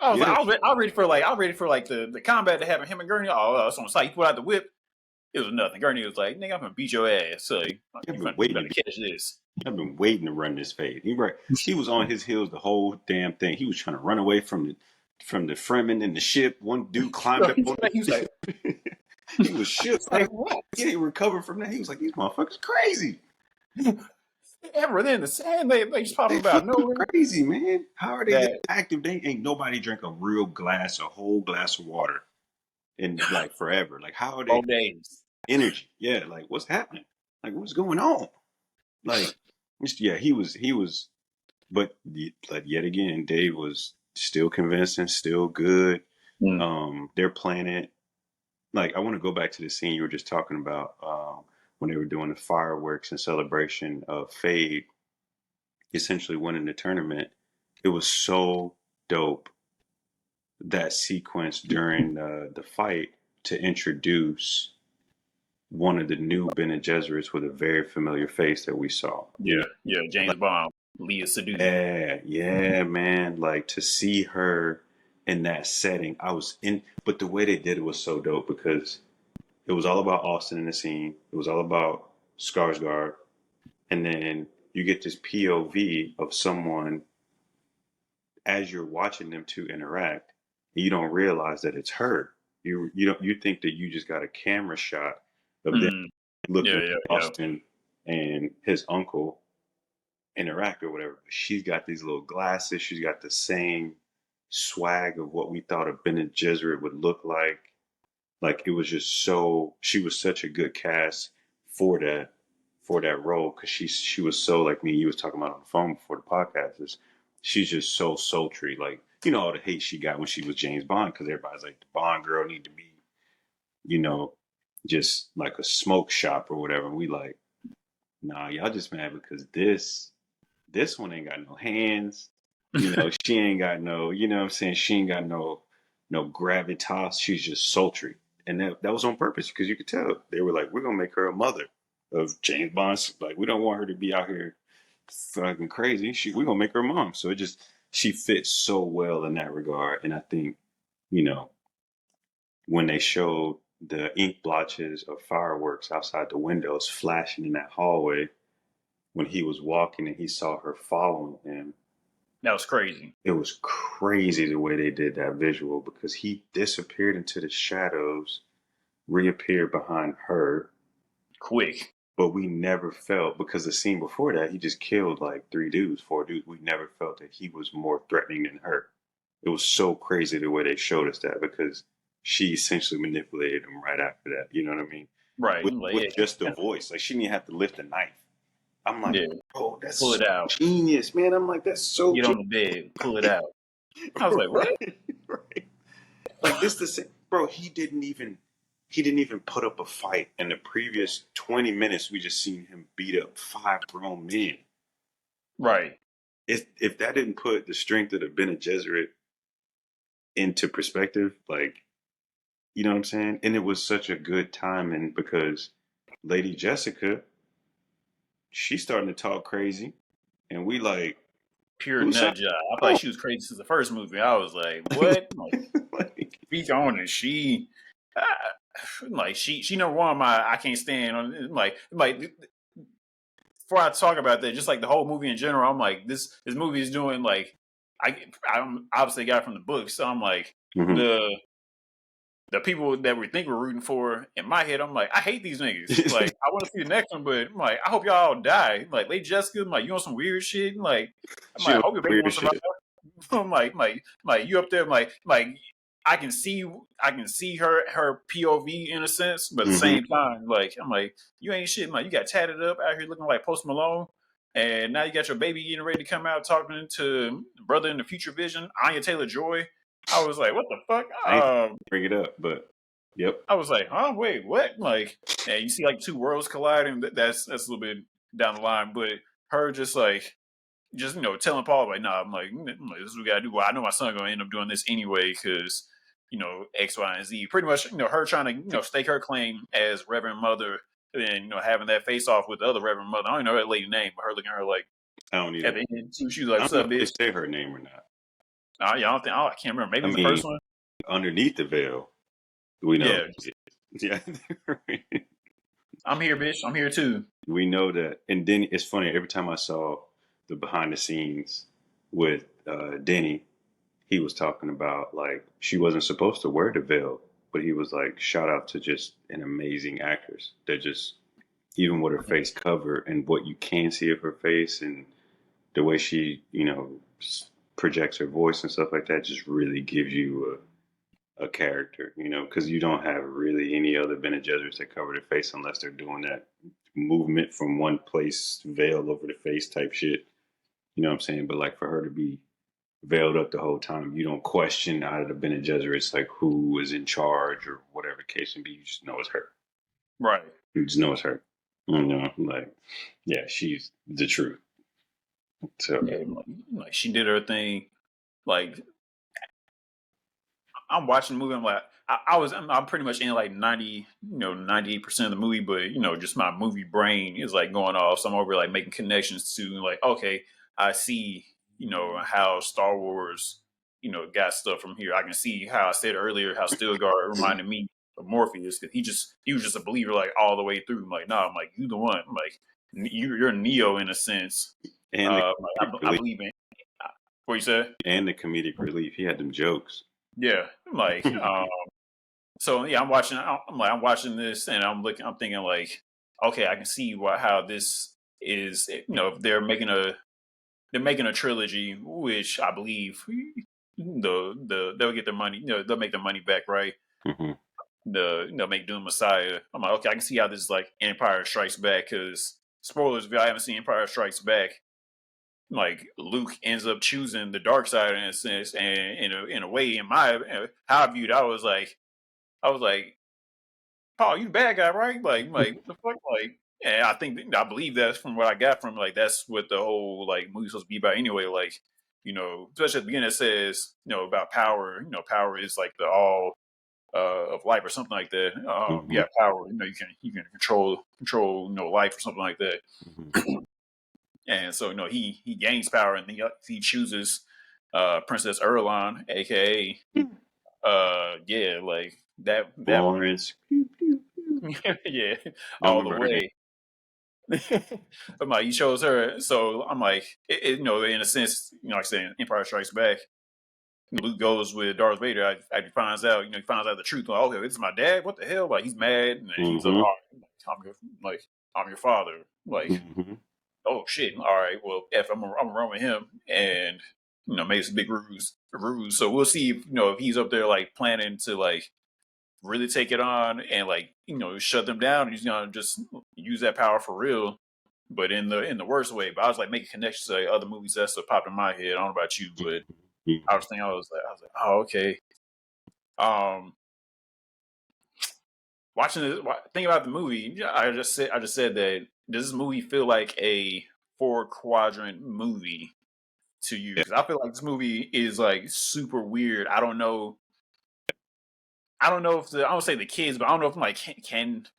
Speaker 2: Yeah,
Speaker 1: I was ready for like the combat to happen. Him and Gurney. Oh, so on site. He put out the whip. It was nothing. Gurney was like, nigga, I'm gonna beat your ass. So
Speaker 2: I've been
Speaker 1: you
Speaker 2: waiting
Speaker 1: better
Speaker 2: to be.
Speaker 1: catch this.
Speaker 2: I've been waiting to run this fade. He right. He was on his heels the whole damn thing. He was trying to run away from the Fremen and the ship. One dude climbed up on
Speaker 1: He was like,
Speaker 2: him. He was shook.
Speaker 1: it's like what?
Speaker 2: He didn't recover from that. He was like, "These motherfuckers crazy.
Speaker 1: Ever then the sand they just pop
Speaker 2: They
Speaker 1: about
Speaker 2: fucking
Speaker 1: nowhere.
Speaker 2: crazy, man. How are they this
Speaker 1: That
Speaker 2: active? They ain't nobody drink a whole glass of water." in like forever. Like, how are they
Speaker 1: 4 days.
Speaker 2: energy? Yeah, like what's happening? Like, what's going on? Like, yeah, he was, but like yet again, Dave was still convincing, still good.
Speaker 1: Mm.
Speaker 2: Their planet. Like, I want to go back to the scene you were just talking about when they were doing the fireworks in celebration of Feyd essentially winning the tournament. It was so dope that sequence during the fight to introduce one of the new Bene Gesserits with a very familiar face that we saw. You
Speaker 1: Yeah,
Speaker 2: know,
Speaker 1: yeah. James
Speaker 2: like,
Speaker 1: Bond, Leah Sadu.
Speaker 2: yeah, man. Like to see her in that setting, I was in. But the way they did it was so dope because it was all about Austin in the scene. It was all about Skarsgård, and then you get this POV of someone as you're watching them two interact, and you don't realize that it's her. You think that you just got a camera shot of them
Speaker 1: Mm.
Speaker 2: looking
Speaker 1: Yeah,
Speaker 2: at
Speaker 1: yeah, yeah.
Speaker 2: Austin and his uncle interact or whatever. She's got these little glasses. She's got the same swag of what we thought a Bene Gesserit would look like. Like it was just so. She was such a good cast for that role because she was so like me. You was talking about on the phone before the podcast. She's just so sultry. Like all the hate she got when she was James Bond because everybody's like the Bond girl need to be you know just like a smoke shop or whatever. And we like nah, y'all just mad because this one ain't got no hands. She ain't got no, what I'm saying? She ain't got no gravitas. She's just sultry. And that was on purpose because you could tell. They were like, we're gonna make her a mother of James Bond. Like, we don't want her to be out here fucking crazy. We're gonna make her a mom. So she fits so well in that regard. And I think, you know, when they showed the ink blotches of fireworks outside the windows flashing in that hallway when he was walking and he saw her following him,
Speaker 1: That was crazy.
Speaker 2: it was crazy the way they did that visual because he disappeared into the shadows, reappeared behind her,
Speaker 1: Quick.
Speaker 2: but we never felt because the scene before that he just killed like 3 dudes, 4 dudes. We never felt that he was more threatening than her. It was so crazy the way they showed us that because she essentially manipulated him right after that. You know what I mean?
Speaker 1: Right.
Speaker 2: With
Speaker 1: I'm like,
Speaker 2: with just the
Speaker 1: yeah,
Speaker 2: voice, like she didn't even have to lift a knife. I'm like,
Speaker 1: yeah.
Speaker 2: bro, that's
Speaker 1: Pull
Speaker 2: so
Speaker 1: it out.
Speaker 2: genius, man. I'm like, that's so
Speaker 1: Get
Speaker 2: genius.
Speaker 1: on the bed. Pull it out. I was like, what?
Speaker 2: Right, right. Like this the same, bro. He didn't even put up a fight. In the previous 20 minutes, we just seen him beat up 5 grown men.
Speaker 1: Right.
Speaker 2: If that didn't put the strength of the Bene Gesserit into perspective, like you know what I'm saying? And it was such a good timing because Lady Jessica, she's starting to talk crazy, and we like,
Speaker 1: Pure
Speaker 2: who's
Speaker 1: nut job. I thought
Speaker 2: on?
Speaker 1: she was crazy since the first movie. I was like, what? Like,
Speaker 2: Like,
Speaker 1: speak on it. Like she number one. I can't stand on like before I talk about that, just like the whole movie in general, I'm like this movie is doing like I'm obviously got it from the book, so I'm like
Speaker 2: mhm.
Speaker 1: the people that we think we're rooting for. In my head, I'm like I hate these niggas. Like I want to see the next one, but I'm like I hope y'all die. Like Lady Jessica, I'm like you on some weird shit. Like I'm
Speaker 2: She
Speaker 1: like I
Speaker 2: on
Speaker 1: hope your baby
Speaker 2: weird
Speaker 1: won't survive.
Speaker 2: shit.
Speaker 1: I'm like you up there, like I can see her POV in a sense, but at the
Speaker 2: Hmm.
Speaker 1: same time, like I'm like you ain't shit. Like you got tatted up out here looking like Post Malone, and now you got your baby getting ready to come out talking to brother in the future vision, Anya Taylor Joy. I was like, what the fuck?
Speaker 2: I ain't bring it up, but yep.
Speaker 1: I was like, huh? Wait, what? Like, and you see like two worlds colliding. That's a little bit down the line, but her just telling Paul like, nah, this is what we gotta do. Well, I know my son gonna end up doing this anyway because X, Y, and Z. Pretty much, her trying to stake her claim as Reverend Mother, and having that face off with the other Reverend Mother. I don't know that lady name, but her looking at her like
Speaker 2: I don't
Speaker 1: at
Speaker 2: either.
Speaker 1: the end too. She was like,
Speaker 2: I
Speaker 1: "What's
Speaker 2: don't know
Speaker 1: up,
Speaker 2: if they
Speaker 1: bitch?"
Speaker 2: say her name or not.
Speaker 1: Yeah, I don't think I can't remember. Maybe
Speaker 2: I
Speaker 1: in the
Speaker 2: mean,
Speaker 1: first one.
Speaker 2: underneath the veil, we know.
Speaker 1: Yeah,
Speaker 2: Yeah,
Speaker 1: I'm here, bitch. I'm here too.
Speaker 2: we know that. And then it's funny. Every time I saw the behind the scenes with Denny, he was talking about like she wasn't supposed to wear the veil, but he was like, shout out to just an amazing actress that just even with her face cover and what you can see of her face and the way she projects her voice and stuff like that just really gives you a character, because you don't have really any other Bene Gesserits that cover their face unless they're doing that movement from one place, veil over the face type shit. You know what I'm saying? But like for her to be veiled up the whole time, you don't question out of the Bene Gesserits like who is in charge or whatever the case may be. You just know it's her.
Speaker 1: Right.
Speaker 2: You just know it's her. Like, yeah, she's the truth. So,
Speaker 1: Yeah, like she did her thing. Like I'm watching the movie. I'm like, I'm pretty much in like 98% of the movie, but just my movie brain is like going off. So I'm over like making connections to like, okay, I see, how Star Wars, got stuff from here. I can see how I said earlier how Stilgar reminded me of Morpheus because he was just a believer like all the way through. I'm like, nah, I'm like, you the one. I'm like, you're Neo in a sense.
Speaker 2: and the
Speaker 1: Like,
Speaker 2: comedic
Speaker 1: I
Speaker 2: relief,
Speaker 1: believe in what you said.
Speaker 2: and the comedic relief. He had them jokes.
Speaker 1: Yeah, like so yeah, I'm watching this, and I'm thinking like, okay, I can see how this is. If they're making a trilogy, which I believe they'll get their money. They'll make their money back, right?
Speaker 2: hmm
Speaker 1: They'll make Doom Messiah. I'm like, okay, I can see how this is like Empire Strikes Back because spoilers if I haven't seen Empire Strikes Back. Like Luke ends up choosing the dark side in a sense, and in a way, in my how I viewed, I was like, "Paul, you the bad guy, right?" Like the fuck, like, and I believe that's from what I got from like that's what the whole like movie's supposed to be about anyway. Like, especially at the beginning, it says about power. Power is like the all of life or something like that.
Speaker 2: hmm
Speaker 1: Yeah, power. You can control life or something like that.
Speaker 2: hmm
Speaker 1: And so he gains power and he chooses Princess Erlon, aka yeah, like that
Speaker 2: Florence. Pew, pew, pew.
Speaker 1: yeah,
Speaker 2: Don't
Speaker 1: all the
Speaker 2: remember her name.
Speaker 1: way. I'm like, he chose her, so I'm like, in a sense, like I said, Empire Strikes Back. Luke goes with Darth Vader. He finds out, he finds out the truth. Like, okay, this is my dad. What the hell? Like, he's mad, and he's like,
Speaker 2: hmm
Speaker 1: oh, I'm your father. Like,
Speaker 2: hmm
Speaker 1: oh shit. All right, well, I'm gonna run with him, and maybe it's a big ruse. So we'll see if he's up there like planning to like really take it on and like shut them down. He's gonna just use that power for real, but in the worst way. But I was like making connections to like, other movies that's what popped in my head. I don't know about you, but I was like, oh okay. Um, watching this, thinking about the movie, I just said that does this movie feel like a four-quadrant movie to you?
Speaker 2: Yeah.
Speaker 1: Because I feel like this movie is like super weird. I don't know if I don't say the kids, but I don't know if like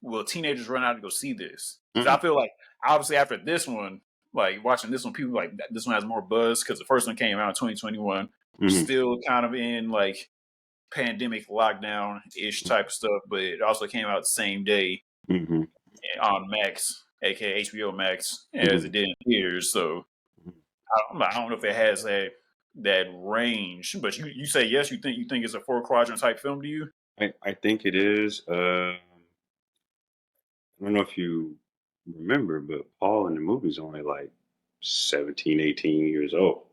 Speaker 1: will teenagers run out to go see this? Because I
Speaker 2: Mm-mm.
Speaker 1: feel like obviously after this one, like watching this one, people like this one has more buzz because the first one came out in 2021. We're
Speaker 2: hmm
Speaker 1: still kind of in like pandemic lockdown ish type of stuff, but it also came out the same day
Speaker 2: hmm
Speaker 1: on Max, aka HBO Max, as
Speaker 2: hmm
Speaker 1: it did in theaters. So I don't know if it has that range, but you say yes. You think it's a four-quadrant type film to you?
Speaker 2: I think it is. I don't know if you remember, but Paul in the movie's only like 17, 18 years old.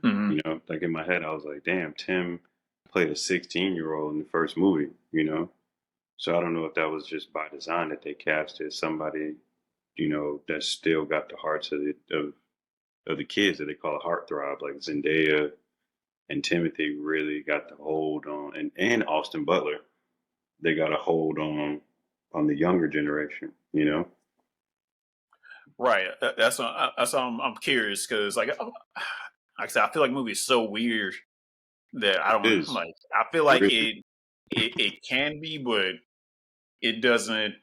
Speaker 1: Hmm.
Speaker 2: Like in my head, I was like, damn, Tim played a 16-year-old in the first movie. So I don't know if that was just by design that they casted somebody, that still got the hearts of the kids that they call a heartthrob, like Zendaya and Timothy really got the hold on, and Austin Butler, they got a hold on the younger generation.
Speaker 1: Right. That's I'm curious because like I said, I feel like the movie is so weird that I
Speaker 2: It
Speaker 1: don't
Speaker 2: is
Speaker 1: like. I feel like
Speaker 2: really.
Speaker 1: it can be, but it doesn't.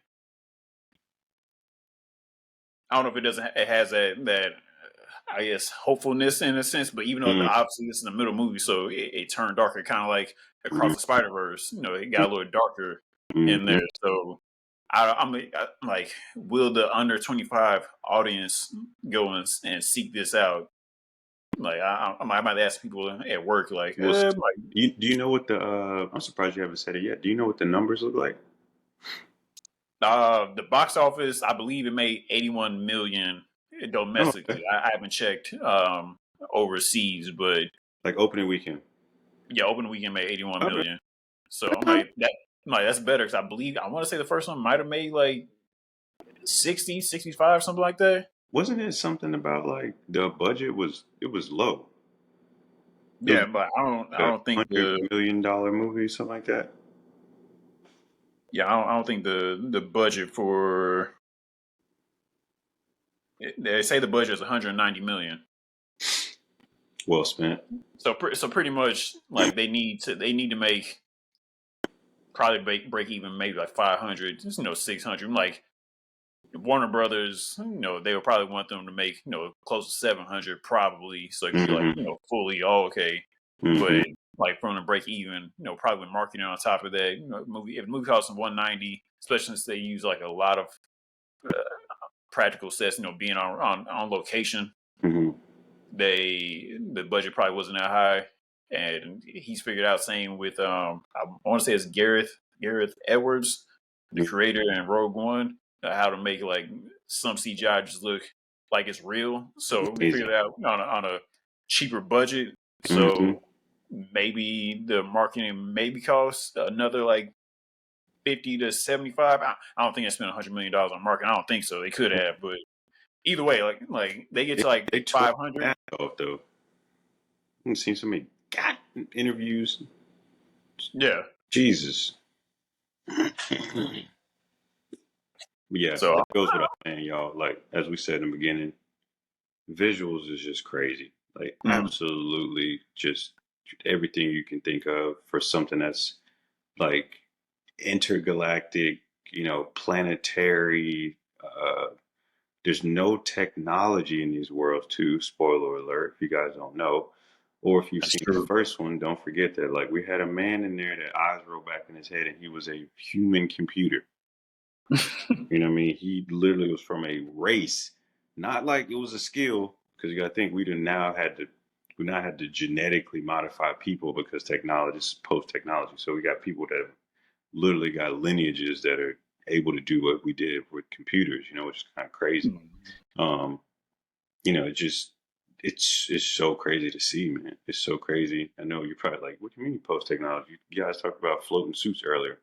Speaker 1: I don't know if it doesn't. It has that I guess hopefulness in a sense, but even though
Speaker 2: Mm,
Speaker 1: obviously this is a middle movie, so it turned darker, kind of like
Speaker 2: mm,
Speaker 1: across the Spider Verse. It got a little darker in
Speaker 2: mm,
Speaker 1: there. So I'm like, will the under 25 audience go and seek this out? Like I might ask people at work, like,
Speaker 2: we'll see.
Speaker 1: like
Speaker 2: Do you know what the? I'm surprised you haven't said it yet. Do you know what the numbers look like?
Speaker 1: the box office, I believe it made 81 million
Speaker 2: Oh, okay.
Speaker 1: domestically. I haven't checked overseas, but
Speaker 2: Like opening weekend.
Speaker 1: yeah, opening weekend made 81
Speaker 2: Okay.
Speaker 1: million. So I'm like that's better because I want to say the first one might have made like 60, 65, something like that.
Speaker 2: Wasn't it something about like the budget was low? It was
Speaker 1: Yeah, but I
Speaker 2: like
Speaker 1: don't think
Speaker 2: $100 million movie, something like that.
Speaker 1: I don't think the budget for they say the budget is 190 million.
Speaker 2: Well spent.
Speaker 1: So pretty much like they need to make probably break even maybe like 500, 600. Like Warner Brothers, they would probably want them to make close to 700 probably, so it could be like
Speaker 2: Mm-hmm.
Speaker 1: fully all okay.
Speaker 2: Mm-hmm.
Speaker 1: But like from the break even, probably marketing on top of that. If the movie costs them 190, especially since they use like a lot of uh, practical sets, being on location,
Speaker 2: Mm-hmm.
Speaker 1: the budget probably wasn't that high, and he's figured out same with I want to say it's Gareth Edwards, the creator in Rogue One, how to make like some CGI just look like it's real. So we
Speaker 2: Easy.
Speaker 1: figured it out on a cheaper budget.
Speaker 2: Mm-hmm.
Speaker 1: So maybe the marketing maybe cost another like 50 to 75. I don't think they spent $100 million on marketing. I don't think so. They could have, but either way, like they get to like
Speaker 2: They tore
Speaker 1: 500.
Speaker 2: that off though. I've seen so many interviews.
Speaker 1: Yeah.
Speaker 2: Jesus. But yeah,
Speaker 1: So
Speaker 2: that goes without saying, y'all. Like as we said in the beginning, visuals is just crazy. Like
Speaker 1: mm,
Speaker 2: absolutely just everything you can think of for something that's like intergalactic, planetary. There's no technology in these worlds too. Spoiler alert, if you guys don't know. Or if you've
Speaker 1: that's
Speaker 2: seen the
Speaker 1: true.
Speaker 2: first one, don't forget that like we had a man in there that eyes rolled back in his head and he was a human computer. You know what I mean? He literally was from a race, not like it was a skill, because you got to think we now had to genetically modify people because technology is post technology. So we got people that have literally got lineages that are able to do what we did with computers, which is kind of crazy. Um, it just it's so crazy to see, man. It's so crazy. I know you're probably like, what do you mean post technology? You guys talked about floating suits earlier.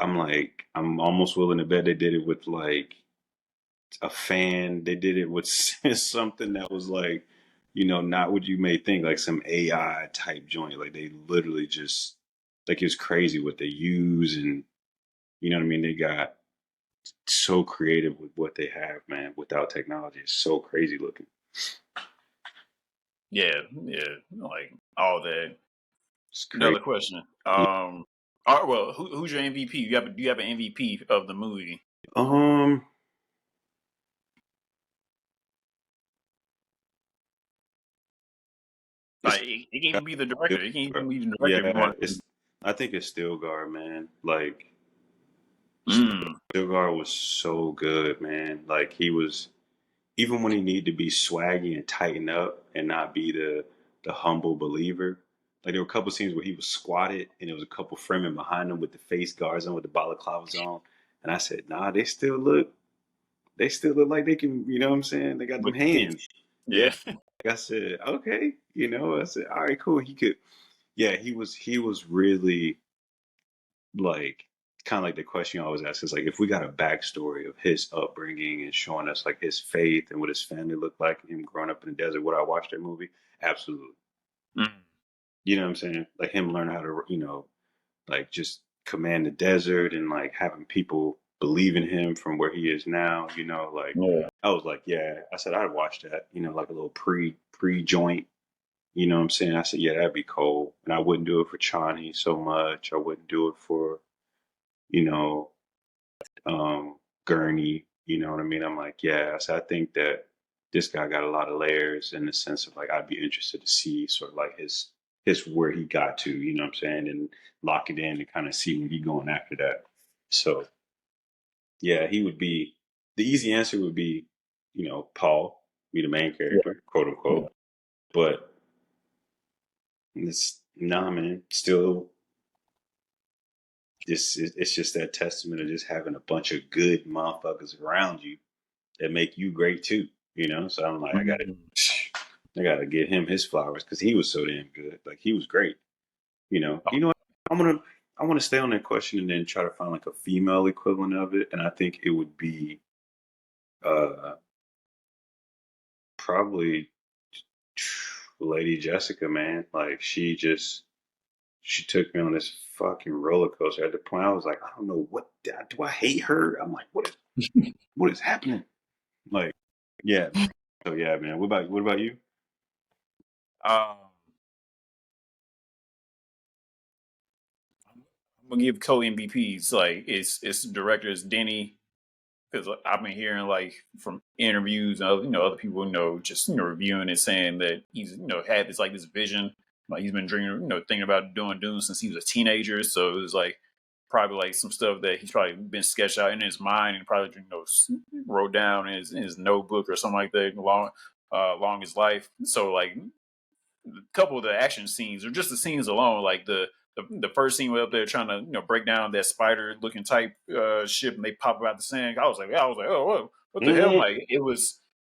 Speaker 2: I'm like, I'm almost willing to bet they did it with like a fan. They did it with something that was like, not what you may think, like some AI type joint. Like they literally just, like it's crazy what they use, and you know what I mean. They got so creative with what they have, man. Without technology, it's so crazy looking.
Speaker 1: Yeah, yeah, like all that.
Speaker 2: It's crazy.
Speaker 1: Another question.
Speaker 2: Yeah.
Speaker 1: All right, well, who's your MVP? Do you have an MVP of the movie?
Speaker 2: Um, it's
Speaker 1: Like it can even be the director. It can even be the director if you
Speaker 2: yeah,
Speaker 1: want.
Speaker 2: it's. I think it's Stilgar, man. Like
Speaker 1: Mm,
Speaker 2: Stilgar was so good, man. Like he was, even when he needed to be swaggy and tighten up and not be the humble believer. Like there were a couple scenes where he was squatted and there was a couple framing behind him with the face guards on, with the balaclavas on, and I said, nah, they still look like they can. You know what I'm saying? They got them
Speaker 1: with the tits.
Speaker 2: hands. Yeah.
Speaker 1: Yeah.
Speaker 2: Like I said, okay. I said, all right, cool. He could. Yeah, he was really like kind of like the question you always ask is like if we got a backstory of his upbringing and showing us like his faith and what his family looked like and him growing up in the desert, would I watch that movie? Absolutely.
Speaker 1: Mm,
Speaker 2: You know what I'm saying? Like him learn how to, like just command the desert and like having people believe in him from where he is now, like
Speaker 1: yeah.
Speaker 2: I was like, yeah, I said I'd watch that, like a little pre joint. You know what I'm saying? I said, yeah, that'd be cool. And I wouldn't do it for Chani so much. I wouldn't do it for, you know, Gurney. You know what I mean? I'm like, yeah. So I think that this guy got a lot of layers in the sense of like I'd be interested to see sort of like his where he got to. You know what I'm saying? And lock it in and kind of see where he going after that. So yeah, he would be the easy answer would be, Paul, be the main
Speaker 1: Yeah.
Speaker 2: character, quote
Speaker 1: Yeah.
Speaker 2: unquote. But it's nah, man. Still, it's just that testament of just having a bunch of good motherfuckers around you that make you great too. So I'm like,
Speaker 1: Mm.
Speaker 2: I gotta give him his flowers because he was so damn good. Like he was great. You know what? I want to stay on that question and then try to find like a female equivalent of it, and I think it would be uh probably Lady Jessica, man. Like she took me on this fucking roller coaster. At the point, I was like, I don't know what do I hate her. I'm like, what is happening? Like, yeah. So yeah, man. What about you?
Speaker 1: Um, I'm gonna give co-MVPs. Like it's directors Denis, because I've been hearing like from interviews and other people just reviewing it, saying that he's had this vision, like he's been dreaming, thinking about doing Dune since he was a teenager. So it was like probably like some stuff that he's probably been sketched out in his mind and probably wrote down in his notebook or something like that along his life. So like a couple of the action scenes or just the scenes alone, like the first scene way up there trying to break down that spider looking type ship and they pop out the sand. Oh, what the hell?
Speaker 2: Mm-hmm.
Speaker 1: Like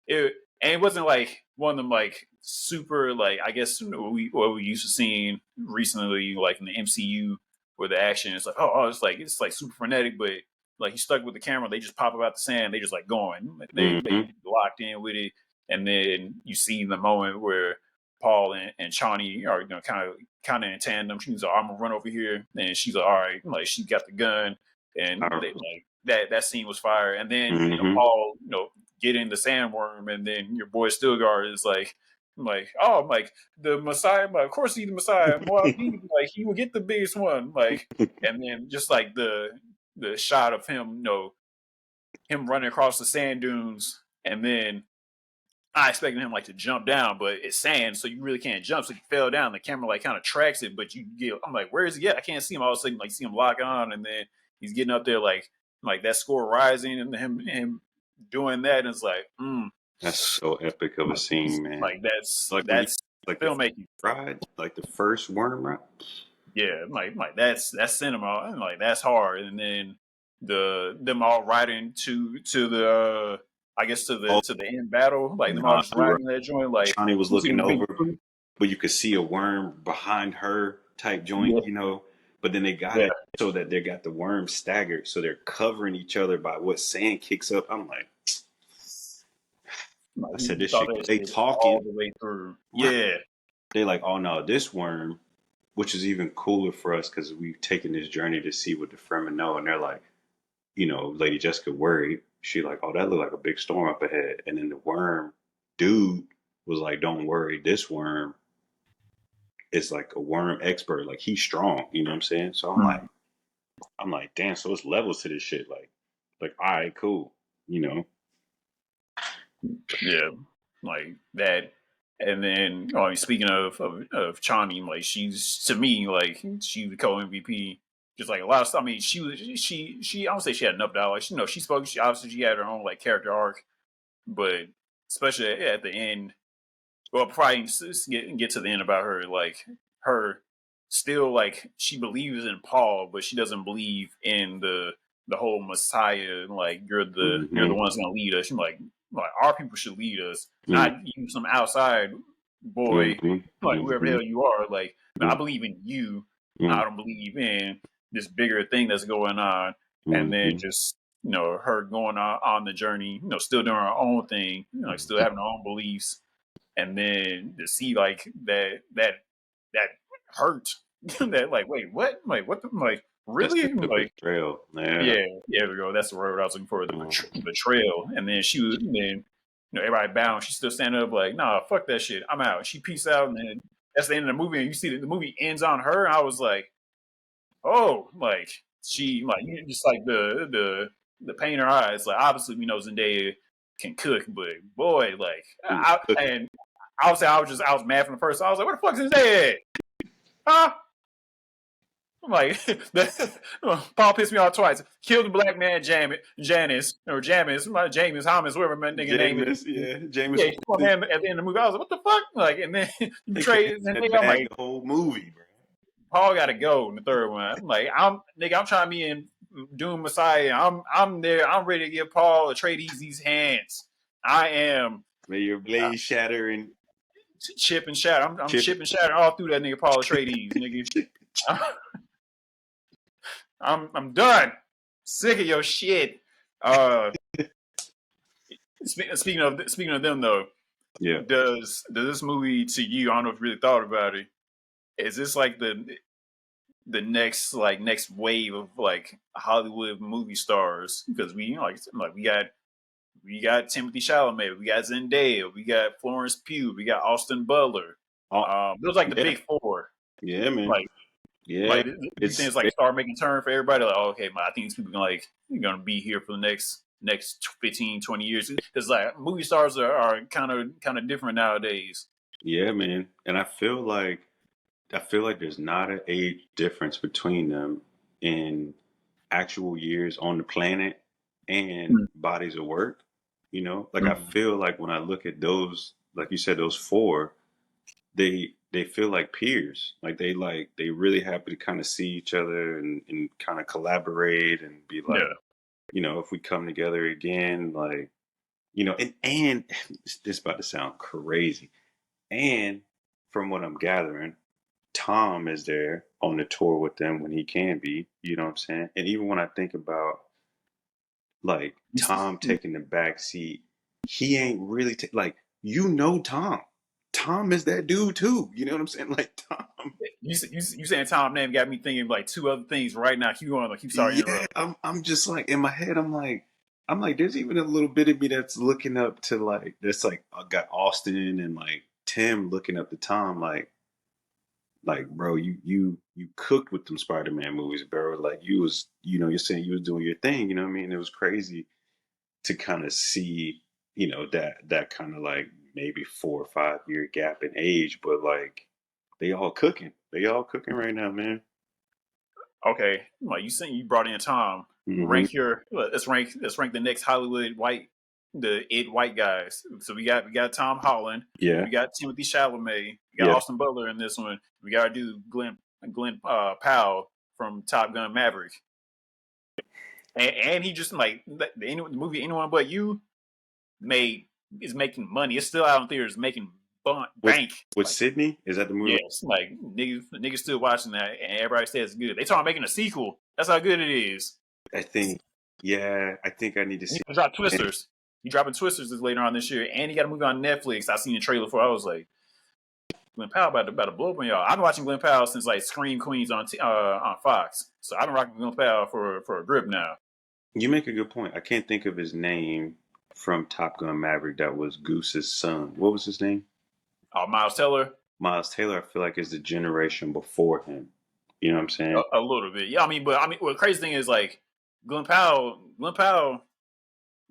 Speaker 1: and it wasn't like one of them like super like I guess what we used to seeing recently like in the MCU where the action is like it's like super frenetic, but like he's stuck with the camera. They just pop out the sand. They just like going. They
Speaker 2: Mm-hmm.
Speaker 1: locked in with it, and then you see the moment where Paul and Chani are kind of in tandem. She's like, I'm gonna run over here, and she's like, all right, like she got the gun, and they,
Speaker 2: Powerful.
Speaker 1: like that scene was fire. And then
Speaker 2: Mm-hmm.
Speaker 1: Paul getting the sandworm, and then your boy Stilgar is like oh I'm like the Messiah, like, of course he's the Messiah. Well, he will get the biggest one, like, and then just like the shot of him, him running across the sand dunes, and then I expected him like to jump down, but it's sand, so you really can't jump. So he fell down. The camera like kind of tracks it, but I'm like, where is he at? I can't see him. All of a sudden, like see him lock on, and then he's getting up there like that score rising, and him doing that, and it's like,
Speaker 2: That's so epic of a scene, man.
Speaker 1: like that's
Speaker 2: Like when you
Speaker 1: that's
Speaker 2: like the
Speaker 1: filmmaking.
Speaker 2: ride, like the first worm ride.
Speaker 1: Yeah, like that's cinema, and like that's hard. And then them all riding to the I guess
Speaker 2: Oh,
Speaker 1: to the end battle, like them all
Speaker 2: nah,
Speaker 1: just
Speaker 2: you're right.
Speaker 1: riding that joint, like
Speaker 2: Shawnee was
Speaker 1: you see
Speaker 2: looking
Speaker 1: them big.
Speaker 2: over, but you could see a worm behind her type joint,
Speaker 1: Yeah,
Speaker 2: you know. But then they got
Speaker 1: yeah.
Speaker 2: it so that they got the worms staggered, so they're covering each other by what sand kicks up. I'm like,
Speaker 1: Like
Speaker 2: I said
Speaker 1: you
Speaker 2: this
Speaker 1: saw
Speaker 2: shit.
Speaker 1: that
Speaker 2: They
Speaker 1: shit all
Speaker 2: talking,
Speaker 1: the way through.
Speaker 2: right?
Speaker 1: Yeah,
Speaker 2: They like, oh no, this worm, which is even cooler for us because we've taken this journey to see what the Fremen know, and they're like, Lady Jessica worried. She like, oh, that looked like a big storm up ahead. And then the worm dude was like, don't worry, this worm is like a worm expert. Like he's strong. You know what I'm saying? So
Speaker 1: mm,
Speaker 2: I'm like, damn. So it's levels to this shit. Like, all right, cool. You know.
Speaker 1: yeah, like that. And then, I mean, speaking of Chani, like she's to me like she was co MVP. Just like a lot of stuff. I mean, she. I don't say she had enough dialogue. She spoke. She obviously she had her own like character arc, but especially at the end. Well, probably get to the end about her, like her still like she believes in Paul, but she doesn't believe in the whole Messiah. Like you're the
Speaker 2: Mm-hmm.
Speaker 1: one's gonna lead us. She's like our people should lead us,
Speaker 2: Mm-hmm.
Speaker 1: not you, some outside boy,
Speaker 2: Mm-hmm.
Speaker 1: like whoever the
Speaker 2: Mm-hmm.
Speaker 1: hell you are. Like I believe in you. I don't believe in this bigger thing that's going on. And then
Speaker 2: Mm-hmm.
Speaker 1: just her going on the journey, still doing her own thing, like still having her own beliefs, and then to see like that hurt that like wait what the like
Speaker 2: That's
Speaker 1: really
Speaker 2: the
Speaker 1: like
Speaker 2: betrayal. Yeah.
Speaker 1: yeah, there we go, that's the word I was looking for, the
Speaker 2: Mm-hmm.
Speaker 1: betrayal. And then she was then everybody bound, she's still standing up like nah, fuck that shit, I'm out. She peace out, and then that's the end of the movie, and you see that the movie ends on her, and I was like, oh, like she like just like the pain in her eyes, like obviously we know Zendaya can cook, but boy, like
Speaker 2: She was cooking.
Speaker 1: and obviously I was mad from the first. I was like, "Where the fuck is Zendaya at? Huh?" I'm like, Paul pissed me off twice. Killed the black man, Janice, or Jamis, my James Thomas, whoever my nigga name
Speaker 2: Jameis,
Speaker 1: is.
Speaker 2: yeah, Jameis
Speaker 1: Yeah, he killed
Speaker 2: Winston.
Speaker 1: him at the end of the movie. I was like, what the fuck? Like, and then he
Speaker 2: They kept
Speaker 1: betrayed
Speaker 2: that
Speaker 1: Zendaya. I'm
Speaker 2: bag
Speaker 1: like,
Speaker 2: the whole movie, bro.
Speaker 1: Paul got to go in the third one. I'm like, I'm trying to be in Doom Messiah. I'm there. I'm ready to give Paul Atreides these hands. I am
Speaker 2: May your
Speaker 1: uh,
Speaker 2: blade shatter and
Speaker 1: chip and shatter. I'm
Speaker 2: chip.
Speaker 1: chip and shatter all through that nigga Paul Atreides, nigga. I'm done. Sick of your shit. Uh, speaking of them though,
Speaker 2: Yeah.
Speaker 1: does this movie to you? I don't know if you really thought about it. Is this like the next wave of like Hollywood movie stars? Because we like we got Timothee Chalamet, we got Zendaya, we got Florence Pugh, we got Austin Butler.
Speaker 2: Oh,
Speaker 1: Those like the
Speaker 2: yeah.
Speaker 1: big four.
Speaker 2: Yeah, man.
Speaker 1: Like
Speaker 2: Yeah.
Speaker 1: like you think
Speaker 2: It's
Speaker 1: it's like start making turn for everybody? Like, oh, okay, I think these people gonna be here for the next 15, 20 years. It's like movie stars are kind of different nowadays.
Speaker 2: yeah, man. And I feel like there's not an age difference between them in actual years on the planet and bodies of work. Like I
Speaker 1: Mm-hmm.
Speaker 2: feel like when I look at those, like you said, those four, they feel like peers. Like they really happy to kind of see each other and kind of collaborate and be like,
Speaker 1: Yeah.
Speaker 2: if we come together again, like, and this about to sound crazy. And from what I'm gathering, Tom is there on the tour with them when he can be, you know what I'm saying? And even when I think about like Tom taking the back seat, he ain't really like Tom. Tom is that dude too. You know what I'm saying? Like Tom.
Speaker 1: You saying Tom name got me thinking of like two other things right now. Keep going. Keep sorry to
Speaker 2: Yeah,
Speaker 1: interrupt.
Speaker 2: I'm just like in my head. I'm like, there's even a little bit of me that's looking up to like that's like I got Austin and like Tim looking up to Tom like bro, you cooked with them Spider-Man movies, bro. Like you was, you're saying you was doing your thing, you know what I mean? It was crazy to kind of see, that kind of like maybe 4 or 5 year gap in age, but like they all cooking. They all cooking right now, man.
Speaker 1: Okay, like you saying you brought in Tom.
Speaker 2: Hmm.
Speaker 1: Rank your let's rank the next Hollywood white guys. So we got Tom Holland,
Speaker 2: Yeah,
Speaker 1: we got Timothy Chalamet, we got
Speaker 2: yeah.
Speaker 1: Austin Butler in this one. We got to do Glenn Powell from Top Gun Maverick, and he just like the movie Anyone But You made is making money. It's still out in theaters making
Speaker 2: With
Speaker 1: bank.
Speaker 2: with
Speaker 1: Like
Speaker 2: Sydney, is that the movie?
Speaker 1: yes, like niggas still watching that, and everybody says it's good. They talking about making a sequel. That's how good it is.
Speaker 2: I think, yeah, I think I need to
Speaker 1: He
Speaker 2: see.
Speaker 1: dropped
Speaker 2: And
Speaker 1: Twisters. He dropping Twisters this later on this year, and he got a movie on Netflix. I seen the trailer for. I was like, Glenn Powell about to blow up on y'all. I've been watching Glenn Powell since like Scream Queens on Fox, so I've been rocking Glenn Powell for a grip now.
Speaker 2: you make a good point. I can't think of his name from Top Gun Maverick. That was Goose's son. What was his name?
Speaker 1: Miles Teller,
Speaker 2: Miles Taylor. I feel like is the generation before him. You know what I'm saying?
Speaker 1: a little bit. Yeah, well, the crazy thing is like Glenn Powell,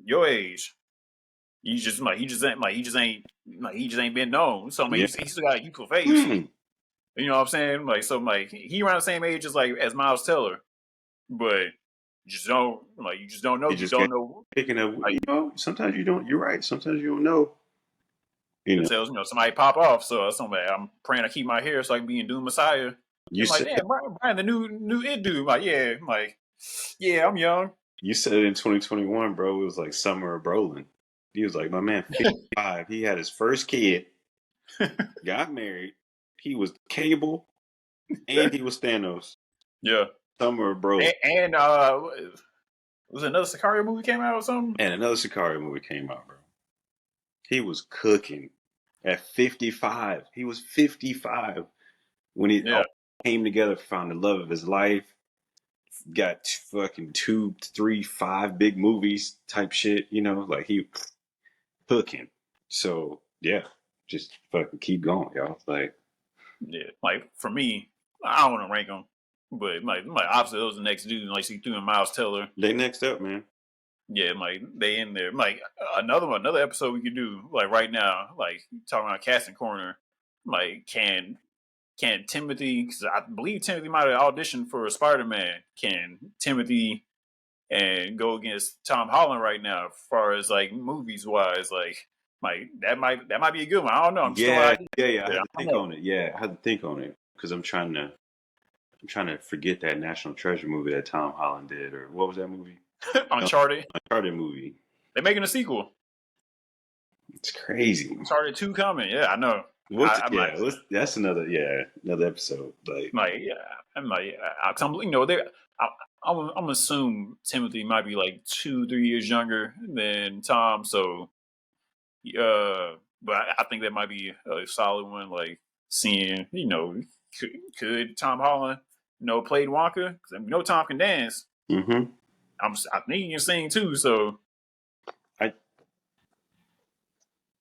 Speaker 1: your age. He just ain't been known. So I mean,
Speaker 2: Yeah.
Speaker 1: he still got a youthful face.
Speaker 2: Hmm.
Speaker 1: You know what I'm saying? Like so, like he around the same age as Miles Teller, but you just don't know.
Speaker 2: You
Speaker 1: You
Speaker 2: just can't
Speaker 1: don't know.
Speaker 2: picking up.
Speaker 1: Like
Speaker 2: Sometimes you don't. You're right. Sometimes you don't know. You know.
Speaker 1: until somebody pop off. So somebody, I'm praying I keep my hair so I can be in Doom Messiah.
Speaker 2: You
Speaker 1: I'm like,
Speaker 2: said
Speaker 1: damn, Brian, the new it dude. I'm like, yeah, I'm like, yeah, I'm young.
Speaker 2: you said it in 2021, bro. It was like summer of Brolin. He was like, my man, 55. He had his first kid, got married. He was Cable, and he was Thanos.
Speaker 1: Yeah,
Speaker 2: Summer of Brolin.
Speaker 1: and was it another Sicario movie came out or something?
Speaker 2: And another Sicario movie came out, bro. He was cooking at 55. He was 55 when it
Speaker 1: Yeah,
Speaker 2: all came together, found the love of his life, got fucking 2, 3, 5 big movies type shit, like he cooking. So yeah, just fucking keep going, y'all. Like,
Speaker 1: yeah. Like for me, I don't want to rank them, but like obviously those are the next dude. Like see through Miles Teller.
Speaker 2: they next up, man.
Speaker 1: Yeah, like they in there. Like another episode we could do like right now, like talking about casting corner. Like can Timothy? Because I believe Timothy might have auditioned for Spider Man. Can Timothy and go against Tom Holland right now? As far as like movies wise, like that might be a good one. I don't know. I'm just throwing
Speaker 2: Yeah,
Speaker 1: ideas.
Speaker 2: yeah, yeah. I
Speaker 1: I
Speaker 2: had to
Speaker 1: don't
Speaker 2: think
Speaker 1: know.
Speaker 2: on it. Yeah, I had to think on it because I'm trying to forget that National Treasure movie that Tom Holland did, or what was that movie? No,
Speaker 1: Uncharted.
Speaker 2: Uncharted movie.
Speaker 1: They're making a sequel.
Speaker 2: It's crazy.
Speaker 1: Uncharted 2 coming. Yeah, I know.
Speaker 2: What?
Speaker 1: I'm like,
Speaker 2: Yeah, that's another episode. Like,
Speaker 1: yeah, I'm like, I'm, they. I'm assume Timothy might be like 2, 3 years younger than Tom. So, but I think that might be a solid one. Like seeing, could Tom Holland, played Wonka? Because Tom can dance.
Speaker 2: Mm-hmm.
Speaker 1: I think he can sing too. So,
Speaker 2: I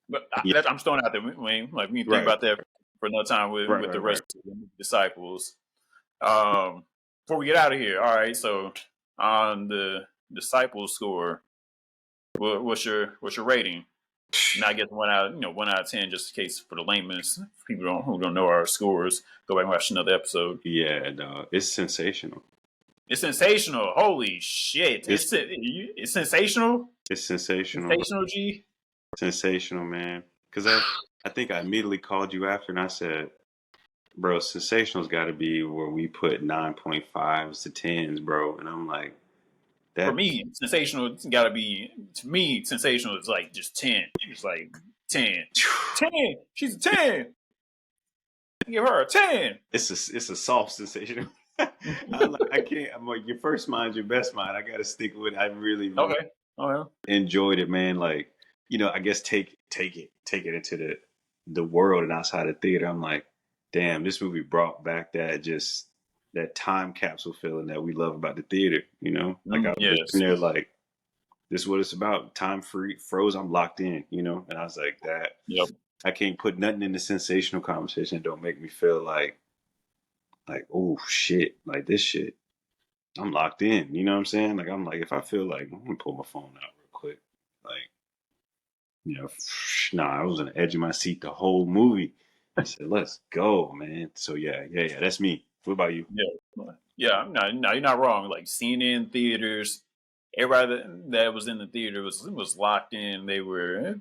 Speaker 1: but
Speaker 2: yeah.
Speaker 1: I'm just throwing it out there. Wayne, like we can think
Speaker 2: Right.
Speaker 1: about that for another time with the
Speaker 2: Right.
Speaker 1: rest of the disciples. Before we get out of here, all right. So on the disciples score, what's your rating? And I guess 1 out of 10, just in case for the layman's people who don't know our scores. Go back and watch another episode.
Speaker 2: Yeah, no, it's sensational.
Speaker 1: It's sensational. Holy shit! It's sensational.
Speaker 2: It's sensational.
Speaker 1: Sensational, G.
Speaker 2: Sensational, man. Because I think I immediately called you after and I said, bro, sensational's got to be where we put 9.5s to 10s, bro. And I'm like,
Speaker 1: For
Speaker 2: that.
Speaker 1: me, sensational got to be, to me, sensational is like just 10. It's like 10. 10. She's a 10. Give her a 10.
Speaker 2: It's a soft sensational. I can't. I'm like, your first mind's your best mind. I got to stick with it. I really
Speaker 1: Okay.
Speaker 2: enjoyed it, man. Like, I guess take it into the world and outside of theater. I'm like, damn, this movie brought back that time capsule feeling that we love about the theater. Like I was just in there, like, this is what it's about. Time froze. I'm locked in. And I was like, that.
Speaker 1: Yep.
Speaker 2: I can't put nothing in the sensational conversation that don't make me feel like, oh shit, like this shit. I'm locked in. You know what I'm saying? Like I'm like, if I feel like I'm gonna pull my phone out real quick, like, I was on the edge of my seat the whole movie. I said, let's go, man. So yeah, that's me. What about you?
Speaker 1: Yeah. No, you're not wrong. Like seeing it in theaters, everybody that was in the theater was locked in. They were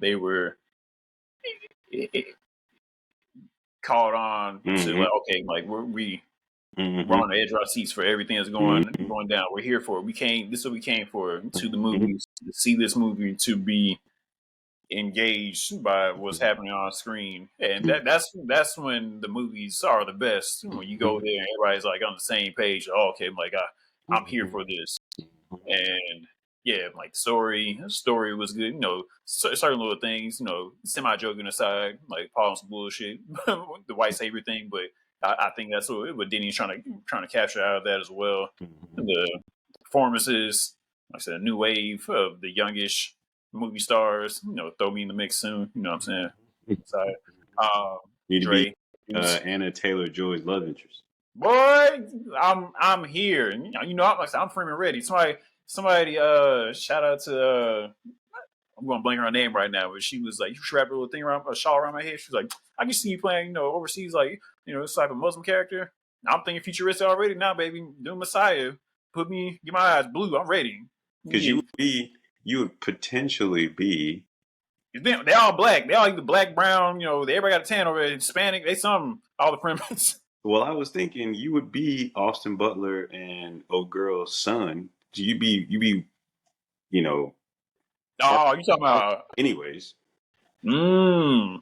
Speaker 1: caught on to like, okay, like we're on the edge of our seats for everything that's going down. We're here for it. This is what we came for, to the movies, to see this movie, to be engaged by what's happening on screen. And that's when the movies are the best. When you go there and everybody's like on the same page. Oh, okay, like I'm here for this. And yeah, like story was good. Certain little things. Semi joking aside, like Paul's bullshit, the white savior thing. But I think that's what Denis trying to capture out of that as well. The performances, like I said, a new wave of the youngish movie stars. Throw me in the mix soon. You know what I'm saying? So,
Speaker 2: Need to
Speaker 1: Dre,
Speaker 2: be Anna Taylor-Joy's love interest.
Speaker 1: Boy, I'm here. I'm freaking ready. Somebody, shout out to I'm gonna blank her name right now, but she was like, you should wrap a little thing around a shawl around my head. She was like, I can see you playing, overseas, like, this type of Muslim character. I'm thinking futuristic already now, baby. Do Messiah. Get my eyes blue. I'm ready.
Speaker 2: Because you would potentially be.
Speaker 1: They all black. They all either black, brown. Everybody got a tan over there. Hispanic. They all the premise.
Speaker 2: Well, I was thinking you would be Austin Butler and old girl's son. You be.
Speaker 1: Oh, you talking about?
Speaker 2: Anyways.
Speaker 1: I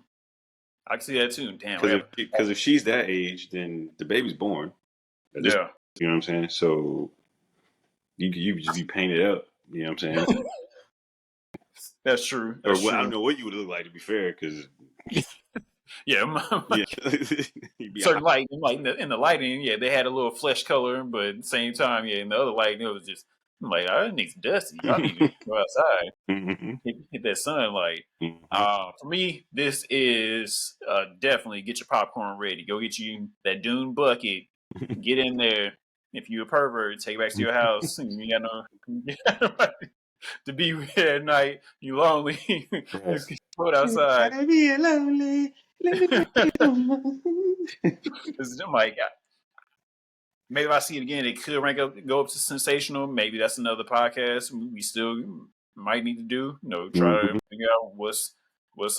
Speaker 1: can see that too. Damn.
Speaker 2: Because if she's that age, then the baby's born.
Speaker 1: Yeah.
Speaker 2: You know what I'm saying? So you could just be painted up. You know what I'm saying?
Speaker 1: That's true.
Speaker 2: I don't know what you would look like, to be fair, because
Speaker 1: yeah, certain light, like in the lighting, yeah, they had a little flesh color, but at the same time, yeah, in the other lighting, it was just like, I need some dusty. I need to go outside, hit that sunlight. For me, this is definitely get your popcorn ready. Go get you that Dune bucket. Get in there. If you're a pervert, take it back to your house. You got no to be with at night. You lonely. Put outside.
Speaker 2: Gotta be lonely.
Speaker 1: I'm like, maybe if I see it again, it could go up to sensational. Maybe that's another podcast we still might need to do. Try to figure out what's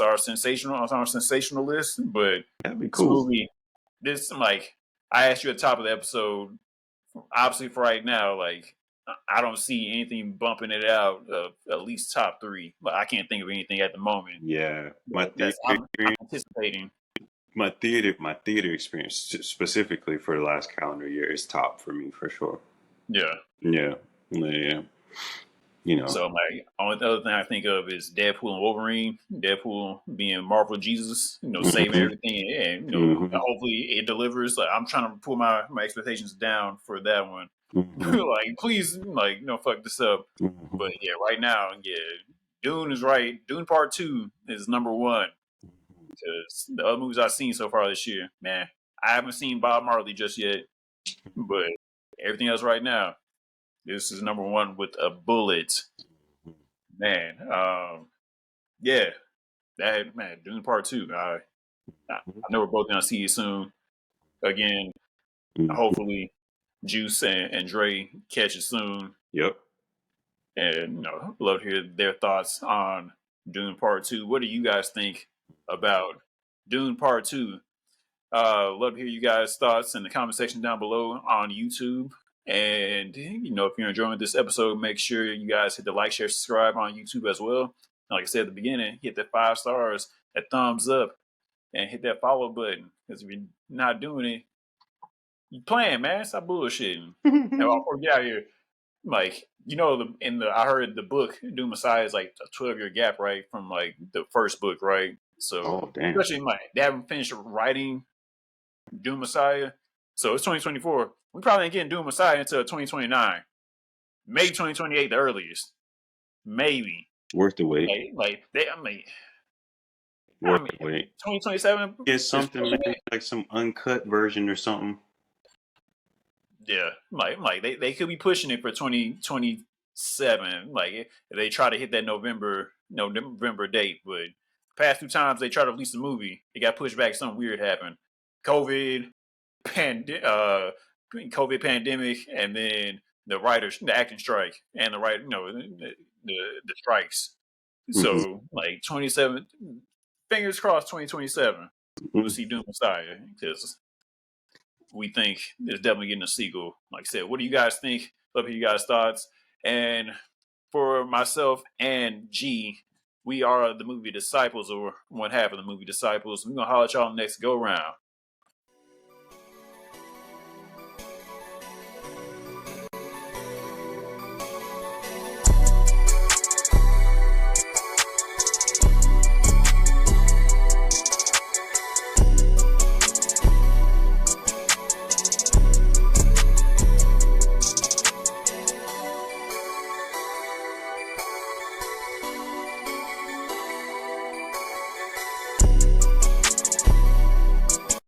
Speaker 1: our sensational list. But
Speaker 2: that'd be cool.
Speaker 1: This like I asked you at the top of the episode. Obviously, for right now, like I don't see anything bumping it out of at least top 3. But I can't think of anything at the moment.
Speaker 2: Yeah,
Speaker 1: I'm anticipating.
Speaker 2: My theater experience specifically for the last calendar year is top for me for sure.
Speaker 1: Yeah.
Speaker 2: Yeah, yeah. You know.
Speaker 1: So like, only other thing I think of is Deadpool and Wolverine. Deadpool being Marvel Jesus, saving
Speaker 2: Hmm.
Speaker 1: everything, and
Speaker 2: Hmm.
Speaker 1: hopefully it delivers. Like, I'm trying to pull my expectations down for that one.
Speaker 2: Hmm.
Speaker 1: Like, please, like, no, fuck this up.
Speaker 2: Hmm.
Speaker 1: But yeah, right now, yeah, Dune is right. Dune Part Two is number one because the other movies I've seen so far this year, man, I haven't seen Bob Marley just yet, but everything else right now, this is number one with a bullet, man. Yeah, that man, Dune Part Two. I know we're both gonna see it soon. Again,
Speaker 2: Hmm.
Speaker 1: hopefully, Juice and Dre catch it soon,
Speaker 2: Yep.
Speaker 1: and love to hear their thoughts on Dune Part Two. What do you guys think about Dune Part Two? Love to hear you guys' thoughts in the comment section down below on YouTube. And if you're enjoying this episode, make sure you guys hit the like, share, subscribe on YouTube as well. Like I said at the beginning, hit that 5 stars, that thumbs up, and hit that follow button. Because if you're not doing it, you playing, man. Stop bullshitting. And before we get out of here, like I heard the book Doom Messiah is like a 12-year gap, right, from like the first book, right? So
Speaker 2: Oh damn.
Speaker 1: especially my dad haven't finished writing Doom Messiah. So it's 2024. We probably ain't getting Doom Messiah until 2029, maybe 2028, the earliest, maybe.
Speaker 2: Worth the wait.
Speaker 1: Like they, I
Speaker 2: Worth
Speaker 1: mean,
Speaker 2: the wait.
Speaker 1: 2027
Speaker 2: Get
Speaker 1: is
Speaker 2: something,
Speaker 1: pushing
Speaker 2: maybe
Speaker 1: it.
Speaker 2: like some uncut version or something.
Speaker 1: Yeah, like they could be pushing it for 2027. Like if they try to hit that November date, but past 2 times they try to release the movie, it got pushed back. Something weird happened. COVID, COVID pandemic, and then the acting strike, and the strikes.
Speaker 2: Hmm.
Speaker 1: So like 27, fingers crossed, 2027, we'll
Speaker 2: Hmm.
Speaker 1: see Doom Messiah because we think there's definitely getting a sequel. Like I said, what do you guys think? Love to hear you guys' thoughts. And for myself and G, we are the movie disciples, or one half of the movie disciples. We're gonna holler at y'all next go round.